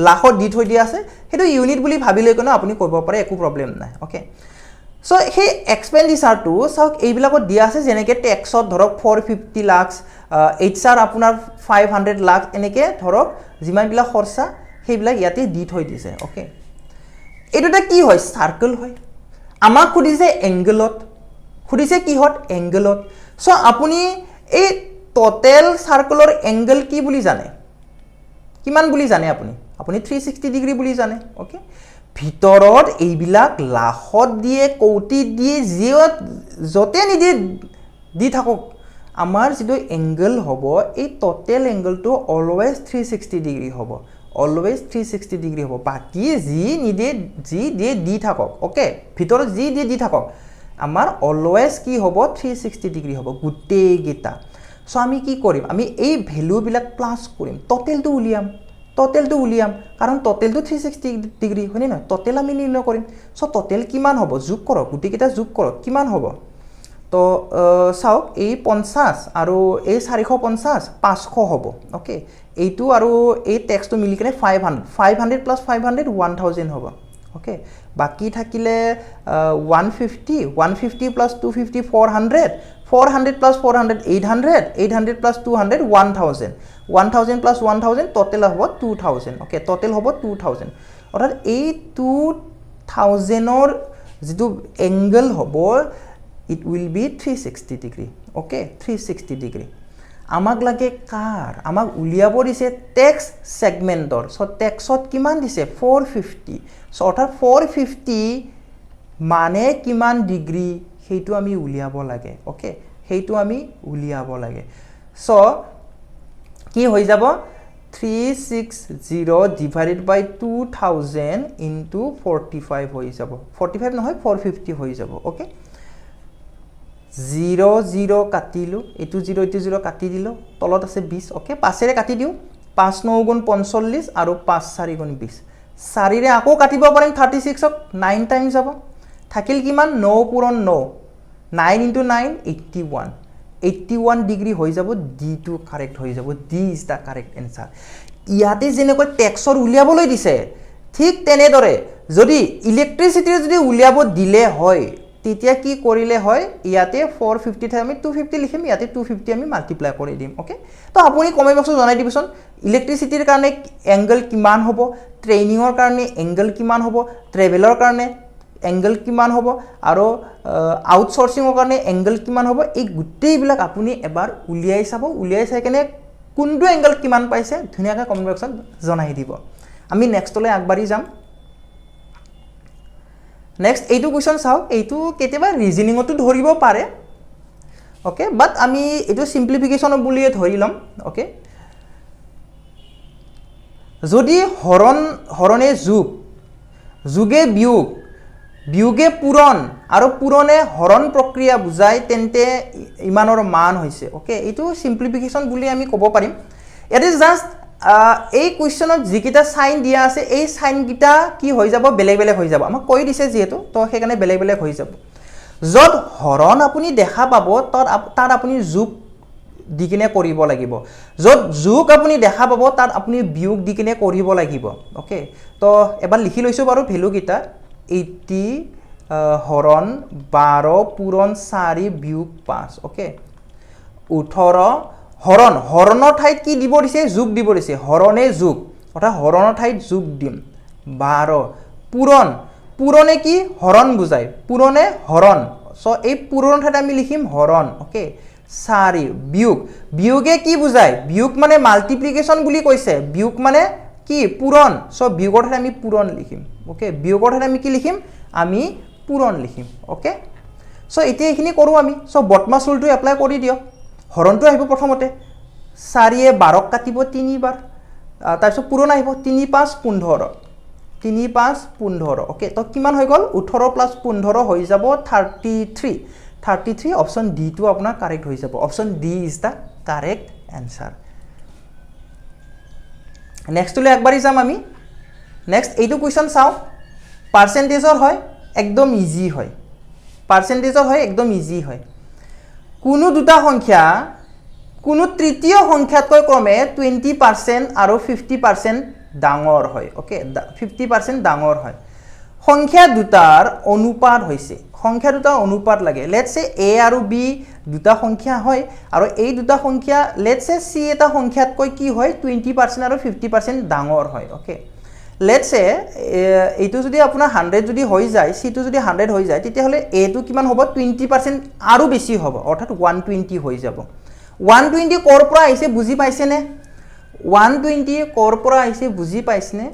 লাখত দি থৈ দিয়া আছে হেতু ইউনিট বুলি ভাবিলে কোনো আপুনি কৰিব পাৰে একো প্ৰবলেম নাই ওকে সো সেই এক্সপেন্ডিচাৰটো চাওক এইবিলাকত দিয়া আছে যেনেকে ট্যাক্সত ধৰক 450 লাখ এইচআৰ আপোনাৰ 500 লাখ এনেকে ধৰক যিমান বিলা খৰচা সেইবিলাক ইয়াতে দি থৈ দিছে ওকে এটোটা কি হয় সার্কেল হয় আমাক খুদিছে এঙ্গেলত খুদিছে কিহত এঙ্গেলত সো আপুনি এই টোটাল সাৰ্কেলৰ এঙ্গেল কি বুলি জানে কিমান বুলি জানে আপুনি 360 ডিগ্ৰী বুলি জানে ওকে ভিতৰত এইবিলাক লাখত দিয়ে কৌটিত দিয়ে যতে নিদি দি থাকক আমাৰ যেটো এঙ্গেল হ'ব এই টোটাল এঙ্গেলটো অলৱেজ 360 ডিগ্ৰী হ'ব অলৱেজ 360 ডিগ্ৰী হ'ব বাকি যি দিয়ে দি থাকক ওকে ভিতৰত যি দিয়ে দি থাকক আমাৰ অলৱেজ কি হ'ব 360 ডিগ্ৰী হ'ব গুটে গিতা সো আমি কি কৰিম আমি এই ভ্যালু বিলাক প্লাস কৰিম টোটালটো উলিয়াম কাৰণ টোটালটো 360 ডিগ্ৰী হয়নে না টোটাল আমি নিৰ্ণয় কৰিম সো টোটাল কিমান হ'ব যোগ কৰক গুটি কেইটা যোগ কৰক কিমান হ'ব তো চাওক এই 50 আৰু এই 450 500 হ'ব ওকে এইটো আৰু এই টেক্সটো মিলি কিনে 500 প্লাস 500 1000 হ'ব ওকে বাকি থাকিলে 150 plus 250 400 plus 400 800 plus 200 1000 plus 1000 total হ'ব 2000 ওকে টোটাল হ'ব 2000 অৰ্থাৎ এই 2000 ৰ যেটো এঙ্গেল হ'ব it will be 360 degree okay 360 degree আমাক লাগে কার আমাক উলিয়াব দিছে টেক্স সেগমেন্টৰ সো টেক্সত কিমান দিছে 450 সো অৰ্থাৎ 450 মানে কিমান ডিগ্ৰী হেতু আমি উলিয়াব লাগে ওকে হেতু আমি উলিয়াব লাগে সো কি হৈ যাব 360 divided by 2000 into 45 হৈ যাব 45 নহয় 450 হৈ যাব ওকে 0 কাটিলো এটো 0 কাটি দিলো তলত আছে 20 ওকে 5 ৰে কাটি দিও 5 9 গুণ 45 আৰু 5 4 গুণ 20 4 ৰে আকৌ কাটিব পাৰিম 36 ক 9 টাইমছ যাব থাকিল কিমান 9 পূৰণ 9 9 into 9 81 ডিগ্ৰী হৈ যাব D2 কাৰেক্ট হৈ যাব D is the correct answer ইয়াতে যেনেকৈ টেক্সৰ উলিয়াবলৈ দিছে ঠিক তেনেদৰে যদি ইলেক্ট্ৰিচিটিৰ যদি উলিয়াব দিলে হয় তেতিয়া কি কৰিলে হয় ইয়াতে 450 থাকে আমি 250 লিখিম ইয়াতে 250 আমি মাল্টিপ্লাই কৰি দিম ওকে তো আপুনি কমেন্ট বক্সত জনাই দিবচোন ইলেক্ট্ৰিচিটিৰ কাৰণে এংগল কিমান হ'ব ট্ৰেইনিংৰ কাৰণে এংগল কিমান হ'ব ট্ৰেভেলৰ কাৰণে এংগল কিমান হ'ব আৰু আউটসোৰ্সিংৰ কাৰণে এংগল কিমান হ'ব এই গুটেইবিলাক আপুনি এবাৰ উলিয়াই চাব উলিয়াই চাই কেনে কোনটো এংগল কিমান পাইছে ধুনিয়াকৈ কমেন্ট বক্সত জনাই দিব আমি নেক্সটলৈ আগবাঢ়ি যাম নেক্সট এইটো কোৱেশ্চন চাও এইটো কেতিয়াবা ৰিজনিংতো ধৰিব পাৰে ওকে বাট আমি এইটো সিম্পলিফিকেশন বুলিয়ে ধৰি লম ওকে যদি হৰণে যোগে বিয়োগ বিয়োগে পূৰণ আৰু পূৰণে হৰণ প্ৰক্ৰিয়া বুজায় তেন্তে ইমানৰ মান হৈছে ওকে এইটো সিম্পলিফিকেশন বুলি আমি ক'ব পাৰিম ইট ইজ জাস্ট এই কোৱেশ্চনত যিকিটা সাইন দিয়া আছে এই সাইন গিটা কি হৈ যাব বেলেগ বেলেগ হৈ যাব আমাক কৈ দিছে যেহেতু তো সেইকাৰণে বেলেগ বেলেগ হৈ যাব যত হৰণ আপুনি দেখা পাব তাত আপুনি যোগ দি কিনে কৰিব লাগিব যত যোগ আপুনি দেখা পাব তাত আপুনি বিয়োগ দি কিনে কৰিব লাগিব ওকে তো এবাৰ লিখি লৈছো বাৰু ভ্যালু গিটা 80 হৰণ 12 পূৰণ 4 বিয়োগ 5 ওকে 18 হৰণৰ ঠাইত কি দিব দিছে যোগ দিব দিছে হৰণে যোগ অৰ্থাৎ হৰণৰ ঠাইত যোগ দিম 12 পূৰণে কি হৰণ বুজায় পূৰণে হৰণ সো এই পূৰণৰ ঠাইত আমি লিখিম হৰণ ওকে 4 বিয়োগে কি বুজায় বিয়োগ মানে মাল্টিপ্লিকেশন বুলি কৈছে বিয়োগ মানে কি পূৰণ সো বিয়োগৰ ঠাইত আমি পূৰণ লিখিম ওকে বিয়োগৰ ঠাইত আমি কি লিখিম আমি পূৰণ লিখিম ওকে সো এতিয়া এইখিনি কৰো আমি সো বটমাছ ৰুলটো এপ্লাই কৰি দিও হৰণটো আহিব প্ৰথমতে 4 এ 12 কাটিব 3 বাৰ তাৰ পিছত পূৰণ আহিব 3 5 15 3 5 15 ওকে তো কিমান হৈ গল 18 + 15 হৈ যাব 33 অপশন ডি টো আপোনাৰ কাৰেক্ট হৈ যাব option D is the correct answer next লৈ একবাৰই যাম আমি নেক্সট এইটো কোৱেশ্চন চাও পাৰ্সেন্টেজৰ হয় একদম ইজি হয় পাৰ্সেন্টেজৰ হয় একদম ইজি হয় কোনো দুটা সংখ্যা কোনো তৃতীয় সংখ্যাতকৈ ক্ৰমে 20% আৰু 50% ডাঙৰ হয় ওকে 50% ডাঙৰ হয় সংখ্যা দুটাৰ অনুপাত হৈছে সংখ্যা দুটা অনুপাত লাগে লেটস সে a আৰু b দুটা সংখ্যা হয় আৰু এই দুটা সংখ্যা লেটস সে c এটা সংখ্যাতকৈ কি হয় 20% আৰু 50% ডাঙৰ হয় ওকে লেটস সে এইটো যদি আপোনাৰ 100 যদি হৈ যায় c টো যদি 100 হৈ যায় তেতিয়া হলে a টো কিমান হ'ব 20% আৰু বেছি হ'ব অৰ্থাৎ 120 হৈ যাব 120 কৰ পৰা আহিছে বুজি পাইছে নে 120 কৰ পৰা আহিছে বুজি পাইছে নে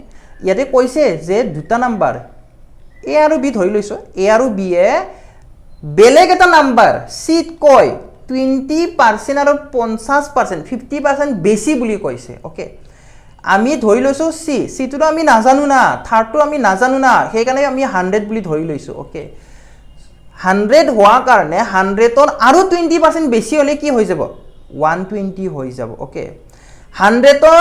ইয়াতে কৈছে যে দুটা নাম্বাৰ a আৰু b ধৰি লৈছো a আৰু b এ বেলেগ এটা নাম্বাৰ c কয় 20% আৰু 50% 50% বেছি বুলি কৈছে ওকে আমি ধৰি লৈছো c টো আমি নাজানো না থাৰ্ডটো আমি নাজানো না সেইকাৰণে আমি 100 বুলি ধৰি লৈছো ওকে 100 হোৱা কাৰণে 100 আৰু 20% বেছি হলে কি হৈ যাব 120 হৈ যাব ওকে 100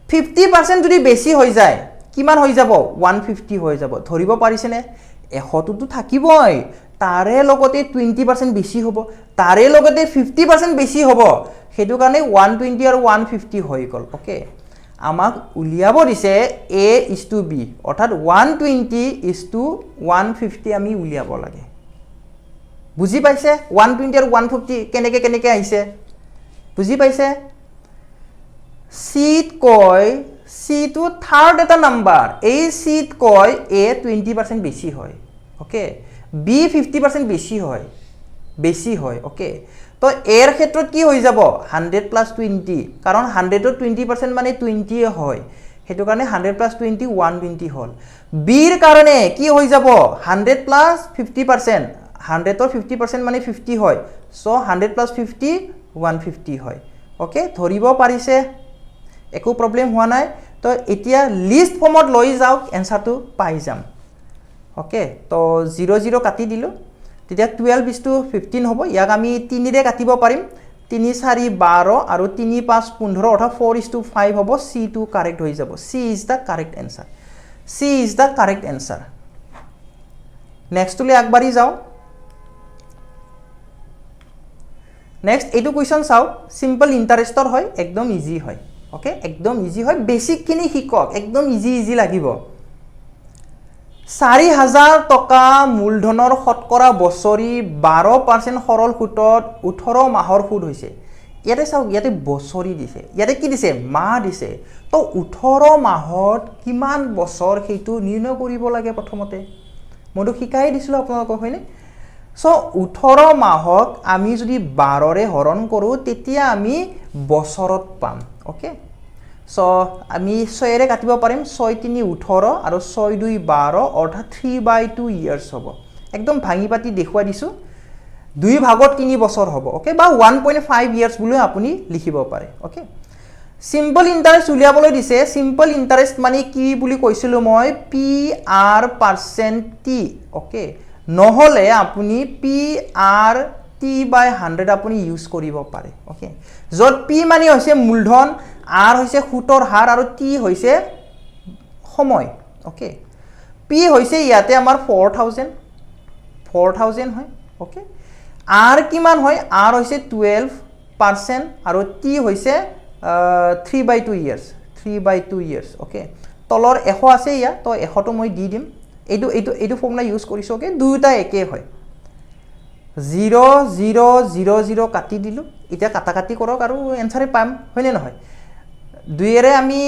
50% যদি বেছি হৈ যায় কিমান হৈ যাব 150 হৈ যাব ধৰিব পাৰিছে নে 100 টো থাকিবই তাৰে লগতে 20% বেছি হ'ব তাৰে লগতে 50% বেছি হ'ব হেতু কাৰণে 120 আৰু 150 হৈ গল ওকে আমাক উলিয়াব দিছে a / b অৰ্থাৎ 120 / 150 আমি উলিয়াব লাগে বুজি পাইছে 120 আৰু 150 কেনেকে আহিছে বুজি পাইছে c কয় c টো থাৰ্ড এটা নাম্বাৰ এই c কয় a 20% বেছি হয় ওকে b 50% বেছি হয় ওকে তো এৰ ক্ষেত্ৰত কি হৈ যাব 100 + 20 কাৰণ 100 ৰ 20% মানে 20 হয় হেতু কাৰণে 100 + 20 120 হল b ৰ কাৰণে কি হৈ যাব 100 + 50% 100 ৰ 50% মানে 50 হয় সো 100 + 50 150 হয় ওকে ধৰিব পাৰিছে একো প্ৰবলেম হোৱা নাই তো এতিয়া লিষ্ট ফৰ্মত লৈ যাওক এনসাৰটো পাই যাম ওকে তো 0 0 কাটি দিলো তেতিয়া 12 * 15 হ'ব ইয়াক আমি 3 ৰে কাটিব পাৰিম 3 4 12 আৰু 3 5 15 অৰ্থাৎ 4:5 হ'ব c টো কারেক্ট হৈ যাব c is the correct answer next লৈ আগবাঢ়ি যাও নেক্সট এইটো কোৱেশ্চন চাও সিম্পল ইন্টাৰেস্টৰ হয় একদম ইজি হয় ওকে একদম ইজি হয় বেসিকখিনি শিকক একদম ইজি লাগিব 4000 টকা মূলধনৰ শতকৰা বছৰি 12% সৰল সুতত 18 মাহৰ সুদ হৈছে ইয়াতে চাওক ইয়াতে বছৰি দিছে ইয়াতে কি দিছে মাহ দিছে তো 18 মাহত কিমান বছৰ সেইটো নিৰ্ণয় কৰিব লাগে প্ৰথমতে মইতো শিকাই দিছিলো আপোনালোকক হয়নে সো 18 মাহক আমি যদি 12 ৰে হৰণ কৰো তেতিয়া আমি বছৰত পাম ওকে সো আমি 6 ৰে কাটিব পাৰিম 6 3 18 আৰু 6 2 12 অৰ্থাৎ 3/2 ইয়াৰ্স হ'ব একদম ভাঙি পাতি দেখুৱাই দিছো দুই ভাগত 3 বছৰ হ'ব ওকে বা 1.5 ইয়াৰ্স বুলি আপুনি লিখিব পাৰে ওকে সিম্পল ইন্টারেস্ট উলিয়াবলৈ দিছে সিম্পল ইন্টারেস্ট মানে কি বুলি কৈছিলো মই PR% T ওকে নহলে আপুনি PR/T/100 আপুনি ইউজ কৰিব পাৰে ওকে যত P মানে হৈছে মূলধন R হৈছে সুতৰ হাৰ আৰু T হৈছে সময় ওকে P হৈছে ইয়াতে আমাৰ 4000 হয় ওকে R কিমান হয় R হৈছে 12% আৰু T হৈছে 3/2 years 3/2 years okay তলৰ 100 আছে ইয়া তো 100 টো মই দি দিম এইটো ফৰ্মুলা ইউজ কৰিছো ওকে দুটা একে হয় 0 0 0 0 কাটি দিলো এটা কাটাকাটি কৰক আৰু এনসাৰে পাম হয়নে নহয় দুইৰে আমি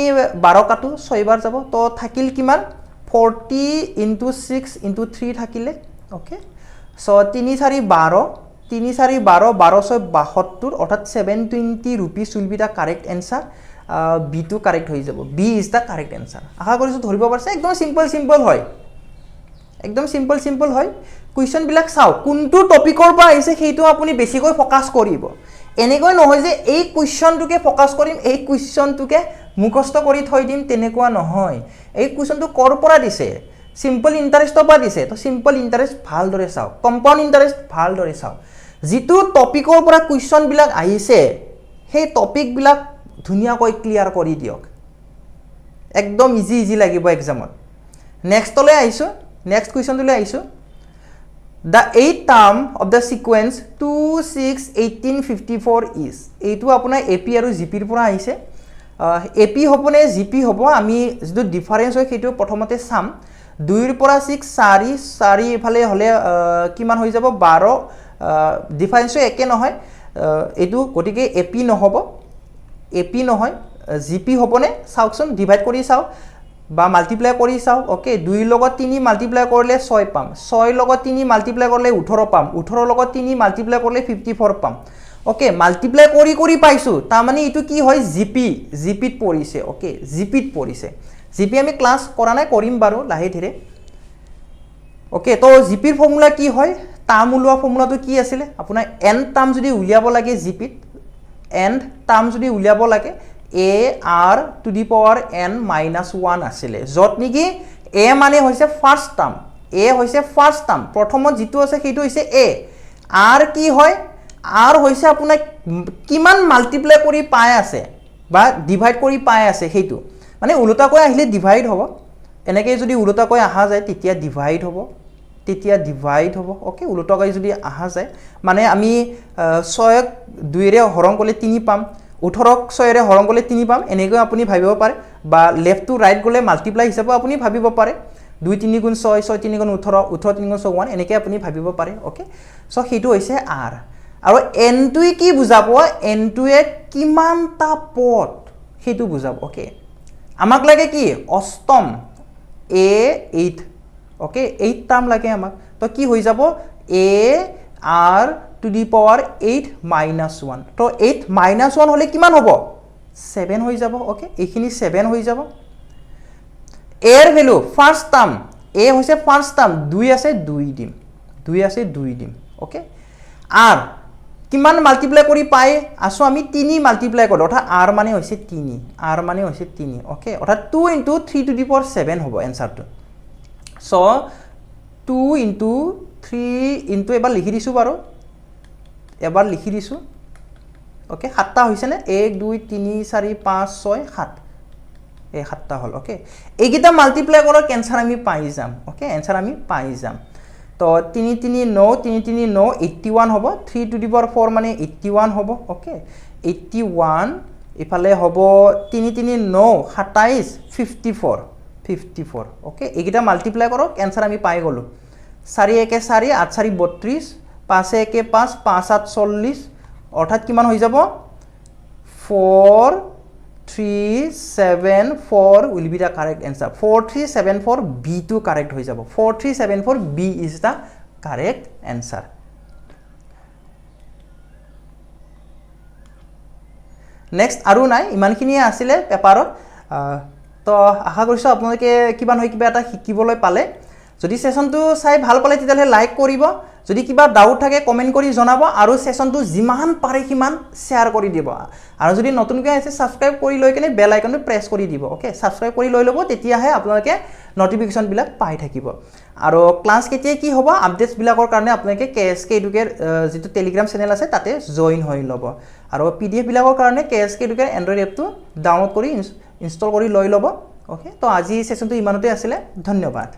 12 কাটো 6 বাৰ যাব তো থাকিল কিমান 40 * 6 * 3 থাকিলে ওকে সো 3 4 12 3 4 12 12 72 অর্থাৎ 720 rupees will be the correct answer B2 correct হৈ যাব B is the correct answer আশা কৰিছো ধৰিব পাৰিছে একদম সিম্পল হয় একদম সিম্পল হয় কোৱেশ্চন বিলাক চাও কোনটো টপিকৰ পৰা আহিছে সেইটো আপুনি বেছিকৈ ফোকাস কৰিব এনেকৈ নহয় যে এই কোৱেশ্চনটোকে ফোকাস কৰিম এই কোৱেশ্চনটোকে মুখস্থ কৰি থৈ দিম তেনেকুৱা নহয় এই কোৱেশ্চনটো কৰ পৰা দিছে সিম্পল ইন্টাৰেস্টৰ পৰা দিছে তো সিম্পল ইন্টাৰেস্ট ভাল দৰে চাও কম্পাউণ্ড ইন্টাৰেস্ট ভাল দৰে চাও যেটো টপিকৰ পৰা কোৱেশ্চন বিলাক আহিছে সেই টপিক বিলাক ধুনিয়াকৈ ক্লিয়াৰ কৰি দিয়ক একদম ইজি লাগিব এক্সামত নেক্সট লৈ আইছো নেক্সট কোৱেশ্চন লৈ আইছো the eighth term of the sequence 2 6 18 54 is এইটো আপোনাৰ AP আৰু GP ৰ পৰা আহিছে AP হবনে GP হব আমি যেটো ডিফাৰেন্স হয় সেইটো প্ৰথমতে চাম 2 ৰ পৰা 6 4 এফালে হলে কিমান হৈ যাব 12 ডিফাৰেন্স একে নহয় এটো গটিকে AP নহব AP নহয় GP হবনে চাওকচোন ডিভাইড কৰি চাও বা মাল্টিপ্লাই কৰি চাও ওকে 2 লগত 3 মাল্টিপ্লাই কৰিলে 6 পাম 6 লগত 3 মাল্টিপ্লাই কৰিলে 18 পাম 18 লগত 3 মাল্টিপ্লাই কৰিলে 54 পাম ওকে মাল্টিপ্লাই কৰি পাইছো তা মানে ইটো কি হয় জিপি ত পৰিছে ওকে জিপি ত পৰিছে জিপি আমি ক্লাস কৰা নাই কৰিম বাৰু লাহে ধীৰে ওকে তো জিপি ৰ ফৰ্মুলা কি হয় টাৰ্ম উলোৱা ফৰ্মুলাটো কি আছিল আপোনাৰ n টাৰ্ম যদি উলিয়াব লাগে জিপি ত n টাৰ্ম যদি উলিয়াব লাগে a r to the power n minus 1 আছিলে যত নেকি a মানে হৈছে ফার্স্ট টার্ম a হৈছে ফার্স্ট টার্ম প্ৰথমত যেটো আছে সেইটো হৈছে a r কি হয় r হৈছে আপোনাৰ কিমান মাল্টিপ্লাই কৰি পাই আছে বা ডিভাইড কৰি পাই আছে সেইটো মানে উলটাকৈ আহিলে ডিভাইড হ'ব এনেকৈ যদি উলটাকৈ আহা যায় তেতিয়া ডিভাইড হ'ব ওকে উলটাকৈ যদি আহা যায় মানে আমি 6 2 ৰে হৰণ কৰিলে 3 পাম 18 6 ৰে হৰণ কৰিলে 3 পাম এনেকৈ আপুনি ভাবিব পাৰে বা লেফট টু ৰাইট গলে মাল্টিপ্লাই হিচাপে আপুনি ভাবিব পাৰে 2 3 গুণ 6 6 3 গুণ 18 18 3 গুণ 1 এনেকৈ আপুনি ভাবিব পাৰে ওকে সো সেইটো হৈছে r আৰু n টোই কি বুজাব n টোৱে কিমানটা পদ সেইটো বুজাব ওকে আমাক লাগে কি অষ্টম a 8 ওকে 8 টার্ম লাগে আমাক তো কি হৈ যাব a r to the power 8 minus 1 তো 8 minus 1 হলে কিমান হ'ব 7 হৈ যাব ওকে এইখিনি 7 হৈ যাব a এর ভ্যালু ফার্স্ট টার্ম a হৈছে ফার্স্ট টার্ম 2 আছে 2 দিম ওকে r কিমান মাল্টিপ্লাই কৰি পাই আসো আমি 3 মাল্টিপ্লাই কৰো অৰ্থাৎ r মানে হৈছে 3 ওকে অৰ্থাৎ 2 * 3 to the power 7 হ'ব এনসাৰটো সো 2 * 3 * এবাৰ লিখি দিছো বাৰু এবাৰ লিখি দিছো ওকে 7টা হৈছে নে 1 2 3 4 5 6 7 এই 7টা হল ওকে এইগিটা মাল্টিপ্লাই কৰাৰ আনসাৰ আমি পাই যাম ওকে আনসাৰ আমি পাই যাম তো 3 3 9 3 3 9 81 হ'ব 3 to the power 4 মানে 81 হ'ব ওকে 81 ইফালে হ'ব 3 3 9 27 54 54 ওকে এইকেইটা মাল্টিপ্লাই কৰক এনসাৰ আমি পাই গলো 4 1 4 8 4 32 5 1 5 5 7 40 অৰ্থাৎ কিমান হৈ যাব 4 3 7 4 will be the correct answer 4374 B to correct হৈ যাব 4374 B is the correct answer next আৰু নাই ইমানখিনিয়ে আছিল পেপাৰত তো আশা কৰিছো আপোনালোকে কিবা নহয় কিবা এটা শিকিবলৈ পালে যদি সেশনটো চাই ভাল পালে তেতিয়ালে লাইক কৰিব যদি কিবা ডাউট থাকে কমেন্ট কৰি জনাব আৰু সেশনটো যিমান পাৰে কিমান শেয়াৰ কৰি দিব আৰু যদি নতুনকৈ আছে সাবস্ক্ৰাইব কৰি লৈ কেনে বেল আইকনটো প্ৰেছ কৰি দিব ওকে সাবস্ক্ৰাইব কৰি লৈ লব তেতিয়াহে আপোনালোকে নটিফিকেশন বিলাক পাই থাকিব আৰু ক্লাস কেতিয়া কি হ'ব আপডেটস বিলাকৰ কাৰণে আপোনালোকে KSK এডুকেৰ যেটো টেলিগ্ৰাম চেনেল আছে তাতে জয়েন হৈ লব আৰু PDF বিলাকৰ কাৰণে KSK এডুকেৰ এন্ড্ৰইড এপটো ডাউনলোড কৰি ইনষ্টল কৰি লৈ লব ওকে তো আজি সেশনটো ইমানতে আছিল ধন্যবাদ